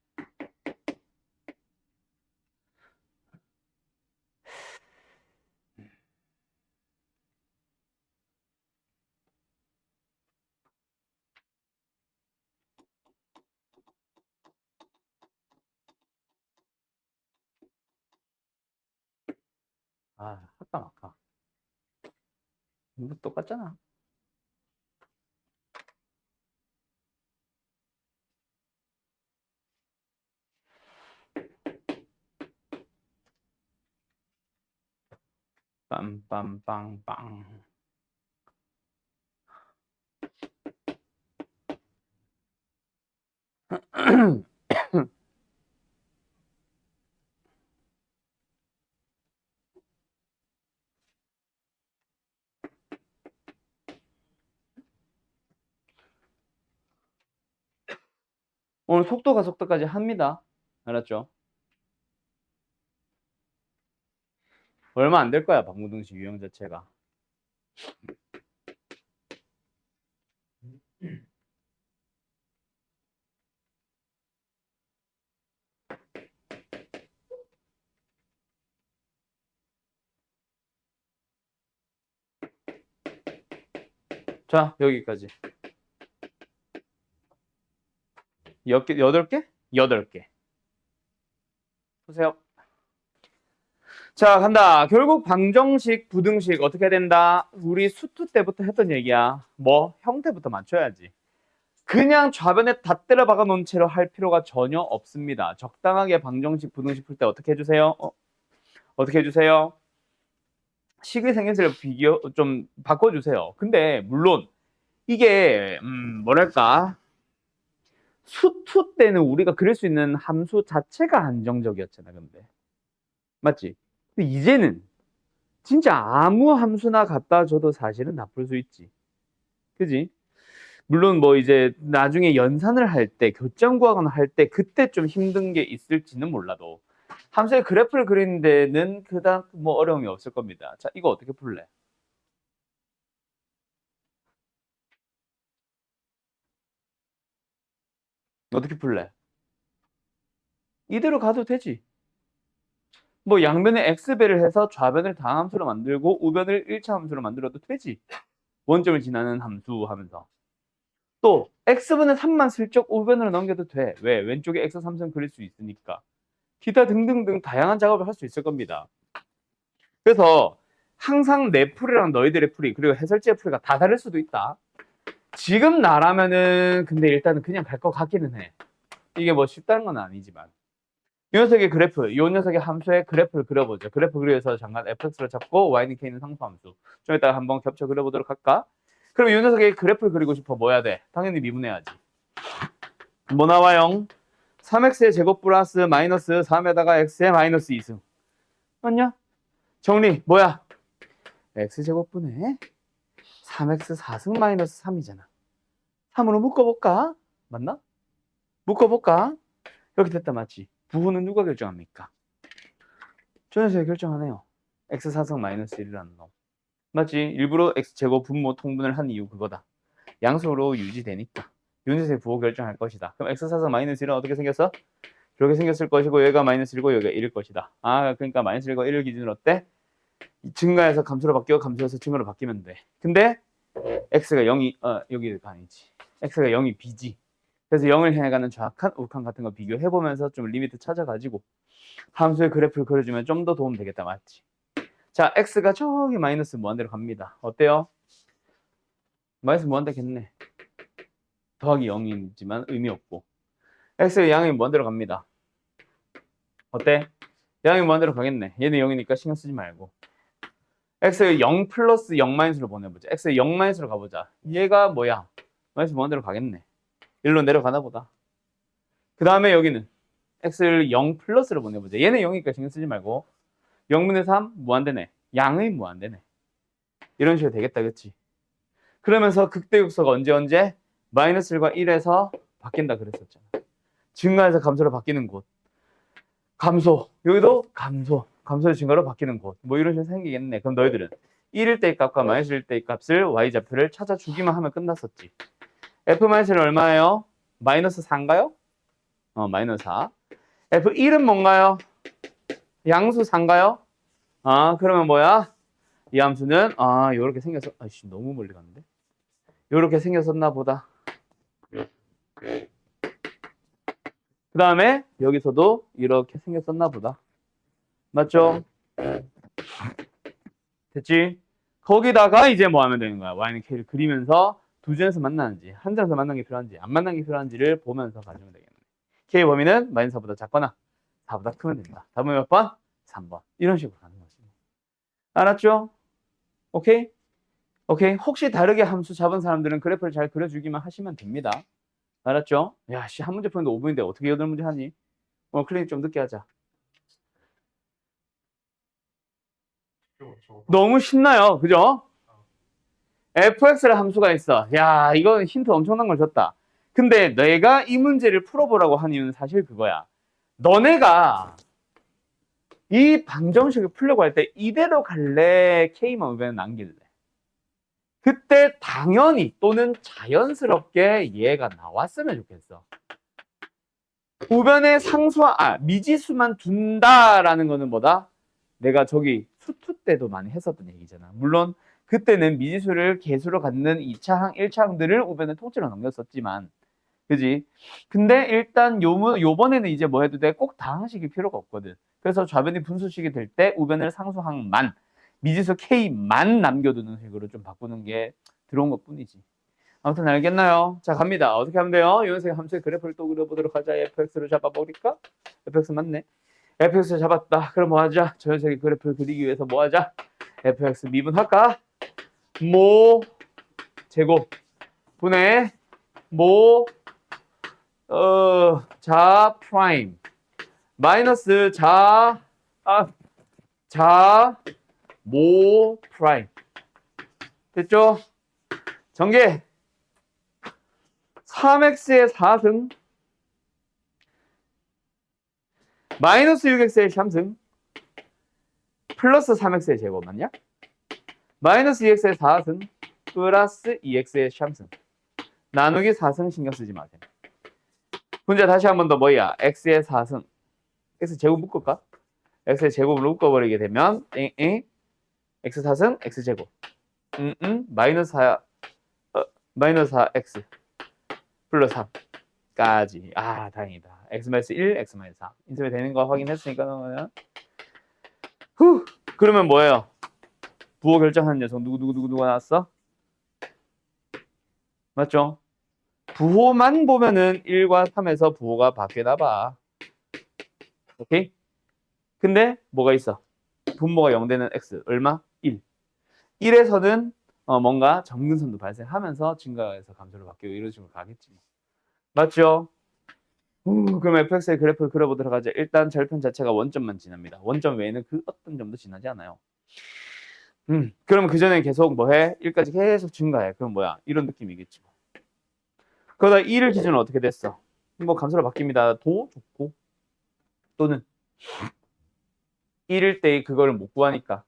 할까 말까. 이거 똑같잖아. 빰빰빵빵. 오늘 속도 가속도까지 합니다. 알았죠? 얼마 안 될 거야, 방구등식 유형 자체가. 자, 여기까지. 8개? 8개. 보세요. 자, 간다. 결국 방정식, 부등식 어떻게 된다? 우리 수투 때부터 했던 얘기야. 뭐? 형태부터 맞춰야지. 그냥 좌변에 다 때려 박아 놓은 채로 할 필요가 전혀 없습니다. 적당하게 방정식, 부등식 풀 때 어떻게 해주세요? 어떻게 해주세요? 식의 생김새를 좀 바꿔주세요. 근데 물론 이게 뭐랄까, 수투 때는 우리가 그릴 수 있는 함수 자체가 한정적이었잖아. 근데 맞지? 근데 이제는 진짜 아무 함수나 갖다 줘도 사실은 다 풀 수 있지. 그지? 물론 뭐 이제 나중에 연산을 할 때, 교점 구하거나 할 때 그때 좀 힘든 게 있을지는 몰라도 함수의 그래프를 그리는 데는 그닥 뭐 어려움이 없을 겁니다. 자, 이거 어떻게 풀래? 어떻게 풀래? 이대로 가도 되지. 뭐 양변에 x배를 해서 좌변을 다함수로 만들고 우변을 1차 함수로 만들어도 되지. 원점을 지나는 함수 하면서. 또 x분의 3만 슬쩍 우변으로 넘겨도 돼. 왜? 왼쪽에 x 3선 그릴 수 있으니까. 기타 등등등 다양한 작업을 할 수 있을 겁니다. 그래서 항상 내 풀이랑 너희들의 풀이 그리고 해설지의 풀이가 다 다를 수도 있다. 지금 나라면은 근데 일단은 그냥 갈 것 같기는 해. 이게 뭐 쉽다는 건 아니지만. 이 녀석의 그래프, 이 녀석의 함수의 그래프를 그려보죠. 그래프 그려서 잠깐 fx를 잡고 y는 k는 상수함수. 좀 이따가 한번 겹쳐 그려보도록 할까? 그럼 이 녀석의 그래프를 그리고 싶어 뭐 해야 돼? 당연히 미분해야지. 뭐 나와요? 3x의 제곱 플러스 마이너스 3에다가 x의 마이너스 2승. 맞냐? 정리 뭐야? x제곱분의 3x 4승 마이너스 3이잖아. 3으로 묶어볼까? 맞나? 묶어볼까? 이렇게 됐다 맞지? 부호는 누가 결정합니까? 저 녀석이 결정하네요. x 4승 마이너스 1이라는 놈. 맞지? 일부러 x제곱 분모 통분을 한 이유 그거다. 양수로 유지되니까. 요 녀석이 부호 결정할 것이다. 그럼 x 4승 마이너스 1은 어떻게 생겼어? 이렇게 생겼을 것이고 얘가 마이너스 1이고 여기가 1일 것이다. 아 그러니까 마이너스 1과 1을 기준으로 어때? 증가해서 감소로 바뀌고 감소해서 증가로 바뀌면 돼. 근데 x가 0이 여기가 아니지. x가 0이 b지. 그래서 0을 향해 가는 정확한 우칸 같은 거 비교해보면서 좀 리미트 찾아가지고 함수의 그래프를 그려주면 좀 더 도움 되겠다. 맞지? 자, x가 저기 마이너스 무한대로 갑니다. 어때요? 마이너스 무한대겠네. 더하기 0이지만 의미 없고. x의 양이 무한대로 갑니다. 어때? 양이 무한대로 가겠네. 얘는 0이니까 신경 쓰지 말고. x의 0 플러스 0 마이너스로 보내보자. x의 0 마이너스로 가보자. 얘가 뭐야? 마이너스 무한대로 가겠네. 1로 내려가나 보다. 그 다음에 여기는 x를 0 플러스로 보내보자. 얘는 0이니까 신경 쓰지 말고 0분의 3 무한대네. 양의 무한대네. 이런 식으로 되겠다. 그치? 그러면서 극대역수가 언제? 마이너스 1과 1에서 바뀐다 그랬었잖아. 증가해서 감소로 바뀌는 곳. 감소. 여기도 감소. 감소의 증가로 바뀌는 곳. 뭐 이런 식으로 생기겠네. 그럼 너희들은 1일 때의 값과 마이너스 1일 때의 값을 y좌표를 찾아주기만 하면 끝났었지. f-는 얼마예요? 마이너스 4인가요? 마이너스 4. f1은 뭔가요? 양수 4인가요? 그러면 뭐야? 이 함수는 요렇게 생겨서 아이씨 너무 멀리 갔는데. 요렇게 생겼었나 보다. 그 다음에 여기서도 이렇게 생겼었나 보다. 맞죠? 됐지? 거기다가 이제 뭐 하면 되는 거야? y는 k를 그리면서 두 점에서 만나는지 한 점에서 만난 게 필요한지 안 만난 게 필요한지를 보면서 가지면 되겠네. k 범위는 마이너스 4보다 작거나 4보다 크면 된다. 답은 몇 번? 3번. 이런 식으로 가는 거지. 알았죠? 오케이? 오케이. 혹시 다르게 함수 잡은 사람들은 그래프를 잘 그려주기만 하시면 됩니다. 알았죠? 야, 씨, 한 문제 푸는데 5분인데 어떻게 8문제 하니? 오늘 클리닉 좀 늦게 하자. 너무 신나요. 그죠? fx라는 함수가 있어. 야, 이건 힌트 엄청난 걸 줬다. 근데 내가 이 문제를 풀어보라고 한 이유는 사실 그거야. 너네가 이 방정식을 풀려고 할 때 이대로 갈래? K만 우변에 남길래? 그때 당연히 또는 자연스럽게 얘가 나왔으면 좋겠어. 우변에 미지수만 둔다라는 거는 뭐다? 내가 저기 수투 때도 많이 했었던 얘기잖아. 물론 그때는 미지수를 개수로 갖는 2차항, 1차항들을 우변에 통째로 넘겼었지만 그지? 근데 일단 요번에는 이제 뭐 해도 돼? 꼭 다항식일 필요가 없거든. 그래서 좌변이 분수식이 될 때 우변을 상수항만 미지수 K만 남겨두는 식으로 좀 바꾸는 게 들어온 것 뿐이지. 아무튼 알겠나요? 자, 갑니다. 어떻게 하면 돼요? 이 녀석의 함수의 그래프를 또 그려보도록 하자. fx를 잡아버릴까? fx 맞네. fx를 잡았다. 그럼 뭐 하자? 저 녀석의 그래프를 그리기 위해서 뭐 하자? fx 미분할까? 모 제곱 분의 모 자 프라임 마이너스 모 프라임 됐죠? 전개 3x의 4승 마이너스 6x의 3승 플러스 3x의 제곱 맞냐? 마이너스 2x의 4승 플러스 2x의 3승 나누기 4승 신경 쓰지 마세요. 문제 다시 한 번 더 뭐야? x의 4승 x 제곱 묶을까? x의 제곱으로 묶어버리게 되면 x 4승 x 제곱 마이너스 4x 플러스 3까지 다행이다. x 마이너스 1 x 마이너스 4 인수이 되는 거 확인했으니까 그러면 그러면 뭐예요? 부호 결정하는 녀석 누구가 나왔어? 맞죠? 부호만 보면은 1과 3에서 부호가 바뀌나 봐. 오케이? 근데 뭐가 있어? 분모가 0되는 x 얼마? 1. 1에서는 뭔가 점근선도 발생하면서 증가해서 감소로 바뀌고 이런 식으로 가겠지. 맞죠? 그럼 fx의 그래프를 그려보도록 하죠. 일단 절편 자체가 원점만 지납니다. 원점 외에는 그 어떤 점도 지나지 않아요. 그럼 그 전에 계속 뭐 해? 1까지 계속 증가해. 그럼 뭐야? 이런 느낌이겠지. 그러다 2를 기준으로 어떻게 됐어? 뭐 감소로 바뀝니다. 도 좋고 또는 1일 때 그거를 못 구하니까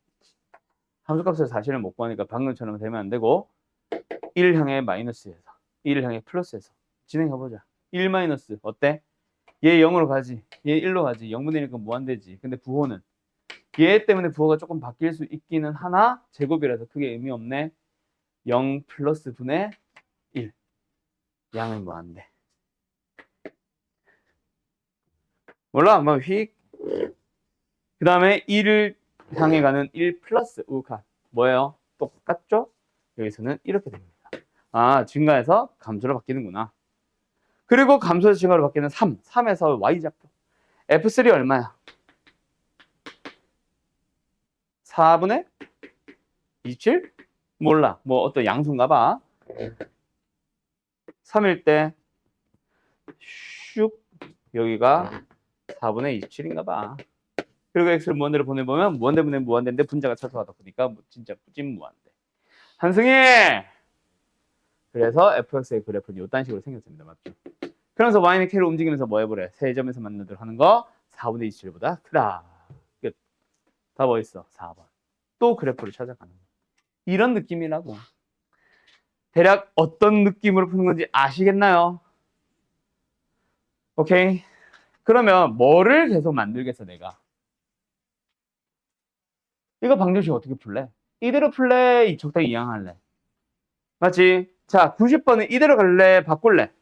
함수값을 사실을 못 구하니까 방금처럼 되면 안 되고 1 향해 마이너스에서 1 향해 플러스에서 진행해보자. 1 마이너스 어때? 얘 0으로 가지. 얘 1로 가지. 0분의 1이니까 무한대지. 근데 부호는 얘 때문에 부호가 조금 바뀔 수 있기는 하나 제곱이라서 크게 의미 없네. 0 플러스 분의 1. 양은 무한대. 몰라? 뭐 휙. 그 다음에 1을 향해 가는 1 플러스 우카. 뭐예요? 똑같죠? 여기서는 이렇게 됩니다. 아, 증가해서 감소로 바뀌는구나. 그리고 감소에서 증가로 바뀌는 3. 3에서 y좌표. F3 얼마야? 4분의 27? 몰라. 뭐 어떤 양수인가 봐. 3일 때 슉 여기가 4분의 27인가 봐. 그리고 x를 무한대로 보내보면 무한대분의 무한대인데 분자가 최소하다 보니까 진짜 뿌진 무한대. 한승희! 그래서 fx의 그래프는 이딴 식으로 생겼습니다. 맞죠? 그러면서 y는 k를 움직이면서 뭐 해보래? 세 점에서 만나도록 하는 거 4분의 27보다 크다. 끝. 답 어딨어? 4번. 또 그래프를 찾아가는 거. 이런 느낌이라고. 대략 어떤 느낌으로 푸는 건지 아시겠나요? 오케이. 그러면 뭐를 계속 만들겠어 내가? 이거 방정식 어떻게 풀래? 이대로 풀래? 이 적당히 이항할래? 맞지? 자, 90번은 이대로 갈래? 바꿀래?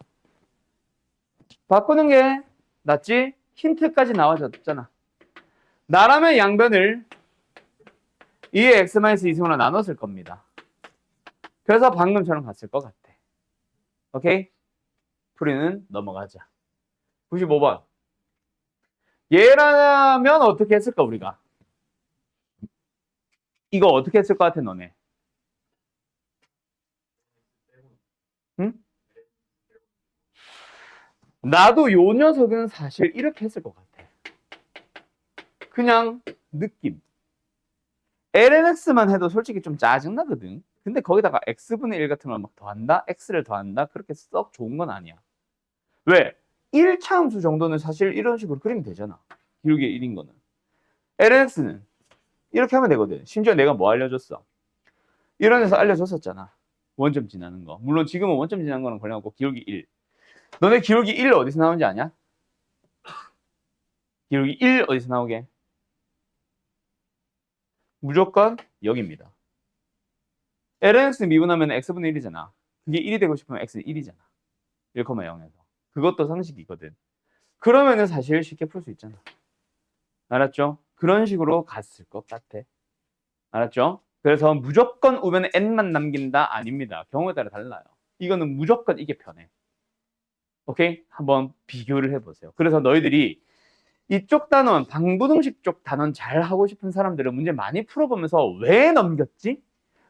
바꾸는 게 낫지? 힌트까지 나와줬잖아. 나라면 양변을 2의 x-2승으로 나눴을 겁니다. 그래서 방금처럼 갔을 것 같아. 오케이? 풀이는 넘어가자. 95번. 얘라면 어떻게 했을까 우리가? 이거 어떻게 했을 것 같아 너네? 응? 나도 요 녀석은 사실 이렇게 했을 것 같아. 그냥 느낌. lnx만 해도 솔직히 좀 짜증나거든. 근데 거기다가 x분의 1 같은 걸 막 더한다? x를 더한다? 그렇게 썩 좋은 건 아니야. 왜? 1차 함수 정도는 사실 이런 식으로 그리면 되잖아. 기울기 1인 거는. lnx는 이렇게 하면 되거든. 심지어 내가 뭐 알려줬어? 이런 데서 알려줬었잖아. 원점 지나는 거. 물론 지금은 원점 지나는 거는 걸려갖고 기울기 1. 너네 기울기 1 어디서 나오는지 아냐? 기울기 1 어디서 나오게? 무조건 여기입니다. lnx 미분하면 x분의 1이잖아. 그게 1이 되고 싶으면 x는 1이잖아. 1,0에서. 그것도 상식이거든. 그러면은 사실 쉽게 풀 수 있잖아. 알았죠? 그런 식으로 갔을 것 같아. 알았죠? 그래서 무조건 우변에 n만 남긴다? 아닙니다. 경우에 따라 달라요. 이거는 무조건 이게 편해. 오케이? 한번 비교를 해보세요. 그래서 너희들이 이쪽 단원, 방부등식 쪽 단원 잘 하고 싶은 사람들은 문제 많이 풀어보면서 왜 넘겼지?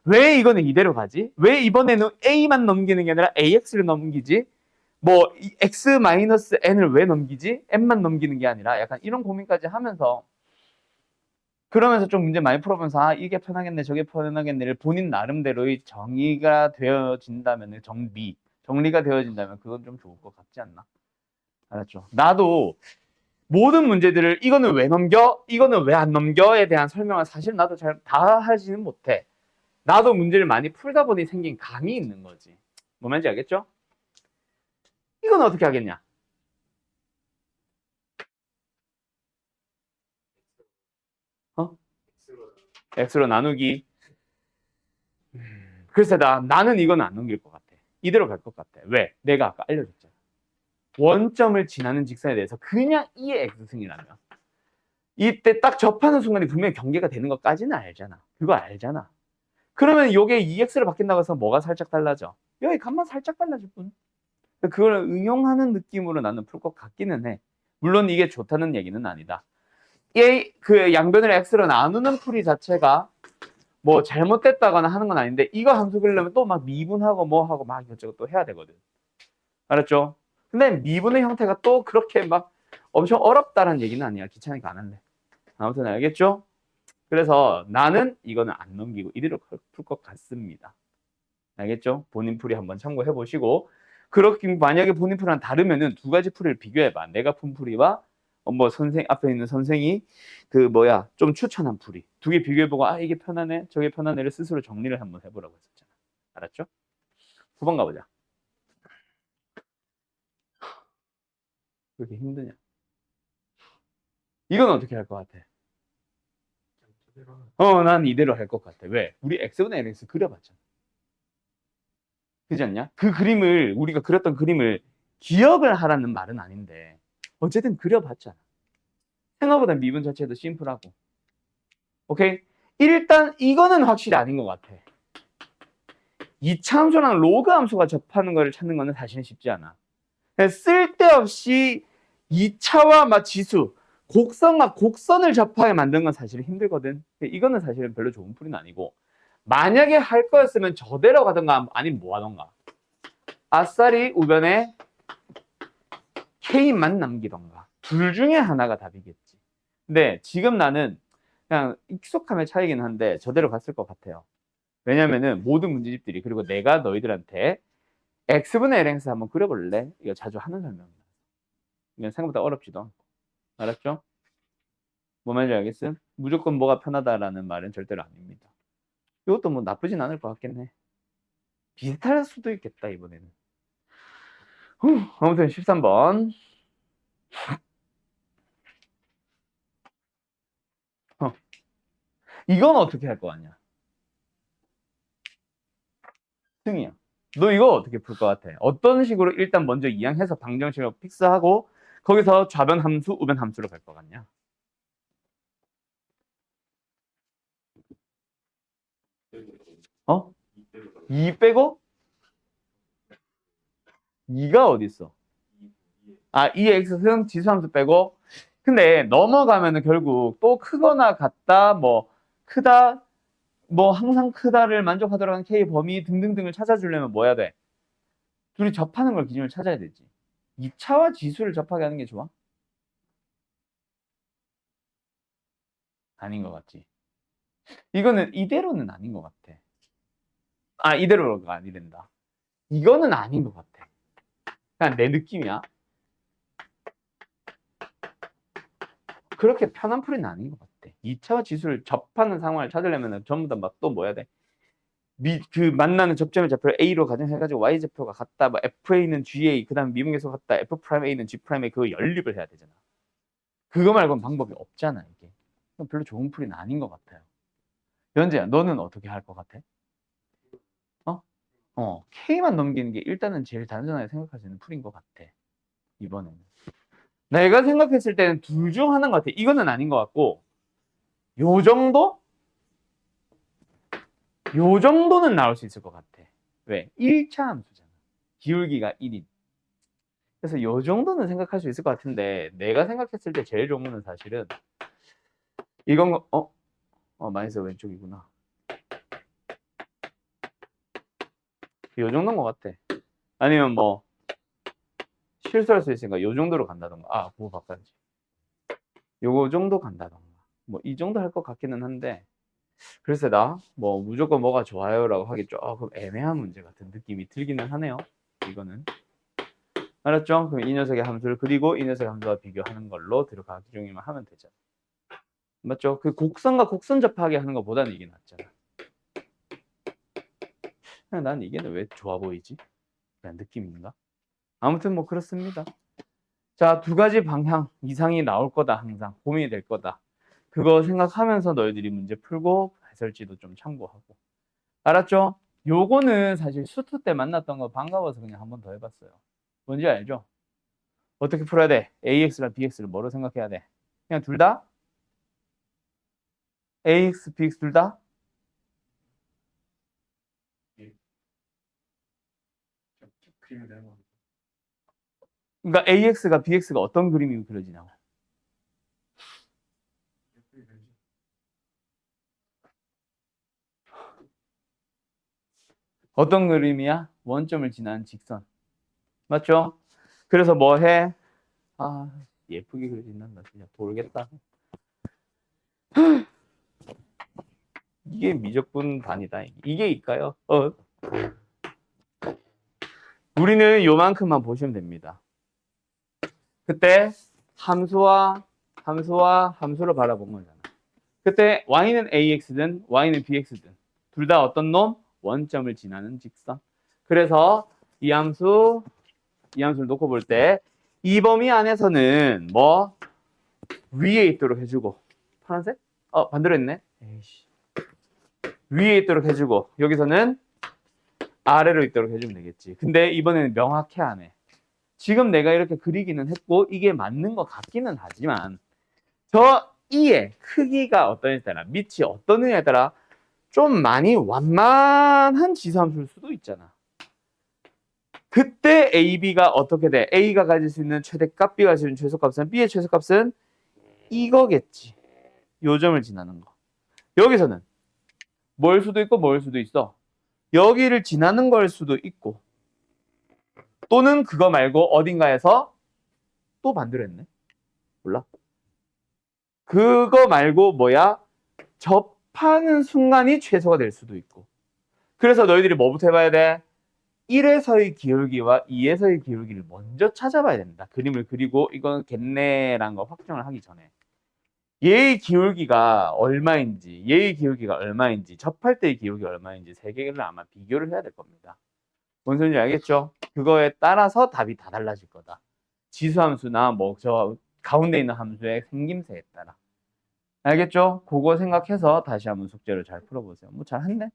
왜 이거는 이대로 가지? 왜 이번에는 a만 넘기는 게 아니라 ax를 넘기지? 뭐 x-n을 왜 넘기지? n만 넘기는 게 아니라 약간 이런 고민까지 하면서 그러면서 좀 문제 많이 풀어보면서 아 이게 편하겠네 저게 편하겠네를 본인 나름대로의 정의가 되어진다면 정리가 되어진다면 그건 좀 좋을 것 같지 않나? 알았죠? 나도 모든 문제들을 이거는 왜 넘겨? 이거는 왜 안 넘겨?에 대한 설명을 사실 나도 잘 다 하지는 못해. 나도 문제를 많이 풀다 보니 생긴 감이 있는 거지. 뭐 말인지 알겠죠? 이건 어떻게 하겠냐? 어? x로 나누기. 글쎄 나는 이건 안 넘길 것 같아. 이대로 갈 것 같아. 왜? 내가 아까 알려줬잖아. 원점을 지나는 직선에 대해서 그냥 2의 x승이라면 이때 딱 접하는 순간에 분명히 경계가 되는 것까지는 알잖아. 그거 알잖아. 그러면 이게 2x를 바뀐다고 해서 뭐가 살짝 달라져? 여기 값만 살짝 달라질 뿐. 그걸 응용하는 느낌으로 나는 풀 것 같기는 해. 물론 이게 좋다는 얘기는 아니다. 그 양변을 x로 나누는 풀이 자체가 뭐 잘못됐다거나 하는 건 아닌데 이거 함수 그리려면 또 막 미분하고 뭐 하고 막 이것저것 또 해야 되거든. 알았죠? 근데 미분의 형태가 또 그렇게 막 엄청 어렵다는 얘기는 아니야. 귀찮으니까 안 할래. 아무튼 알겠죠? 그래서 나는 이거는 안 넘기고 이대로 풀 것 같습니다. 알겠죠? 본인 풀이 한번 참고해 보시고, 그렇게 만약에 본인 풀이랑 다르면은 두 가지 풀이를 비교해 봐. 내가 푼 풀이와 뭐 선생 앞에 있는 선생이 좀 추천한 풀이 두 개 비교해 보고, 아 이게 편하네 저게 편하네를 스스로 정리를 한번 해보라고 했었잖아. 알았죠? 9번 가보자. 왜 이렇게 힘드냐? 이건 어떻게 할 것 같아? 난 이대로 할 것 같아. 왜? 우리 X분의 LX 그려봤잖아. 그렇지 않냐? 그 그림을, 우리가 그렸던 그림을 기억을 하라는 말은 아닌데 어쨌든 그려봤잖아. 생각보다 미분 자체도 심플하고. 오케이? 일단 이거는 확실히 아닌 것 같아. 이차함수랑 로그 함수가 접하는 거를 찾는 거는 사실은 쉽지 않아. 쓸데없이 2차와 막 지수, 곡선과 곡선을 접하게 만든 건 사실은 힘들거든. 이거는 사실은 별로 좋은 풀이는 아니고, 만약에 할 거였으면 저대로 가던가 아니면 뭐 하던가, 아싸리 우변에 K만 남기던가, 둘 중에 하나가 답이겠지. 근데 지금 나는 그냥 익숙함의 차이긴 한데 저대로 갔을 것 같아요. 왜냐면은 모든 문제집들이, 그리고 내가 너희들한테 X분의 LX 한번 그려볼래? 이거 자주 하는 설명이야. 이건 생각보다 어렵지도 않고. 알았죠? 뭐 말인지 알겠음? 무조건 뭐가 편하다라는 말은 절대로 아닙니다. 이것도 뭐 나쁘진 않을 것 같긴 해. 비슷할 수도 있겠다, 이번에는. 아무튼 13번. 이건 어떻게 할 거 아니야? 승이야. 너 이거 어떻게 풀 것 같아? 어떤 식으로 일단 먼저 이항해서 방정식을 픽스하고 거기서 좌변 함수, 우변 함수로 갈 것 같냐? 어? 2 빼고? 2가 어디 있어? 2x승 지수함수 빼고. 근데 넘어가면은 결국 또 크거나 같다, 뭐 크다, 뭐 항상 크다를 만족하도록 하는 k 범위 등등등을 찾아주려면 뭐 해야 돼? 둘이 접하는 걸 기준을 찾아야 되지. 2차와 지수를 접하게 하는 게 좋아? 아닌 것 같지. 이거는 이대로는 아닌 것 같아. 이대로가 아니된다. 이거는 아닌 것 같아. 그냥 내 느낌이야. 그렇게 편한 풀이는 아닌 것 같아. 2차와 지수를 접하는 상황을 찾으려면 전부 다 막 또 뭐 해야 돼? 만나는 접점의 좌표를 A로 가정해가지고 Y좌표가 같다, 뭐 FA는 GA, 그 다음에 미분계수가 같다, F'A는 G'에 그거 연립을 해야 되잖아. 그거 말고는 방법이 없잖아, 이게. 별로 좋은 풀이는 아닌 것 같아요. 연재야, 너는 어떻게 할 것 같아? 어? K만 넘기는 게 일단은 제일 단순하게 생각할 수 있는 풀인 것 같아, 이번에는. 내가 생각했을 때는 둘 중 하나인 것 같아. 이거는 아닌 것 같고, 요 정도? 요 정도는 나올 수 있을 것 같아. 왜? 1차 함수잖아. 기울기가 1인. 그래서 요 정도는 생각할 수 있을 것 같은데, 내가 생각했을 때 제일 좋은 거는 사실은 이건 마이너스 왼쪽이구나. 요 정도인 것 같아. 아니면 뭐 실수할 수 있으니까 요 정도로 간다던가. 그거 바꿔야지. 요거 정도 간다던가. 뭐 이 정도 할 것 같기는 한데, 글쎄 나 뭐 무조건 뭐가 좋아요라고 하기 조금 애매한 문제 같은 느낌이 들기는 하네요. 이거는. 알았죠? 그럼 이 녀석의 함수를 그리고 이 녀석의 함수와 비교하는 걸로 들어가기 중이면 하면 되죠. 맞죠? 그 곡선과 곡선 접하게 하는 것보다는 이게 낫잖아. 난 이게 왜 좋아 보이지? 그냥 느낌인가? 아무튼 뭐 그렇습니다. 자, 두 가지 방향 이상이 나올 거다. 항상 고민이 될 거다. 그거 생각하면서 너희들이 문제 풀고 해설지도 좀 참고하고. 알았죠? 요거는 사실 수투 때 만났던 거 반가워서 그냥 한 번 더 해봤어요. 뭔지 알죠? 어떻게 풀어야 돼? AX랑 BX를 뭐로 생각해야 돼? 그냥 둘 다? AX, BX 둘 다? 그러니까 AX가 BX가 어떤 그림이 그려지냐고. 어떤 그림이야? 원점을 지나는 직선. 맞죠? 그래서 뭐 해? 아, 예쁘게 그려진단다. 진짜 모르겠다. 이게 미적분 반이다. 이게 있까요? 우리는 요만큼만 보시면 됩니다. 그때 함수를 바라본 거잖아. 그때 y는 ax든 y는 bx든 둘 다 어떤 놈? 원점을 지나는 직선. 그래서 이 함수를 놓고 볼 때 이 범위 안에서는 뭐 위에 있도록 해주고 파란색? 반대로 했네. 에이씨. 위에 있도록 해주고 여기서는 아래로 있도록 해주면 되겠지. 근데 이번에는 명확히 안 해. 지금 내가 이렇게 그리기는 했고 이게 맞는 것 같기는 하지만 저 이의 크기가 어떠냐에 따라 밑이 어떠느냐에 따라 좀 많이 완만한 지수함수일 수도 있잖아. 그때 A, B가 어떻게 돼? A가 가질 수 있는 최대값, B가 가질 수 있는 최소값은 B의 최소값은 이거겠지. 요 점을 지나는 거. 여기서는 뭘 수도 있고 뭘 수도 있어. 여기를 지나는 걸 수도 있고 또는 그거 말고 어딘가에서 또 반대로 했네. 몰라. 그거 말고 뭐야? 접하는 순간이 최소가 될 수도 있고. 그래서 너희들이 뭐부터 해봐야 돼? 1에서의 기울기와 2에서의 기울기를 먼저 찾아봐야 된다. 그림을 그리고 이건 겠네라는 거 확정을 하기 전에. 얘의 기울기가 얼마인지, 얘의 기울기가 얼마인지, 접할 때의 기울기가 얼마인지 세 개를 아마 비교를 해야 될 겁니다. 뭔 소리인지 알겠죠? 그거에 따라서 답이 다 달라질 거다. 지수함수나 뭐 저 가운데 있는 함수의 생김새에 따라. 알겠죠? 그거 생각해서 다시 한번 숙제를 잘 풀어보세요. 뭐 잘했네?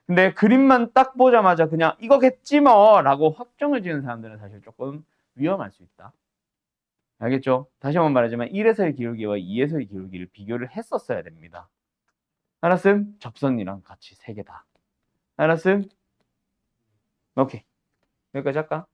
근데 그림만 딱 보자마자 그냥 이거겠지 뭐 라고 확정을 지은 사람들은 사실 조금 위험할 수 있다. 알겠죠? 다시 한번 말하지만 1에서의 기울기와 2에서의 기울기를 비교를 했었어야 됩니다. 알았음? 접선이랑 같이 세 개 다. 알았음? 오케이. 여기까지 할까?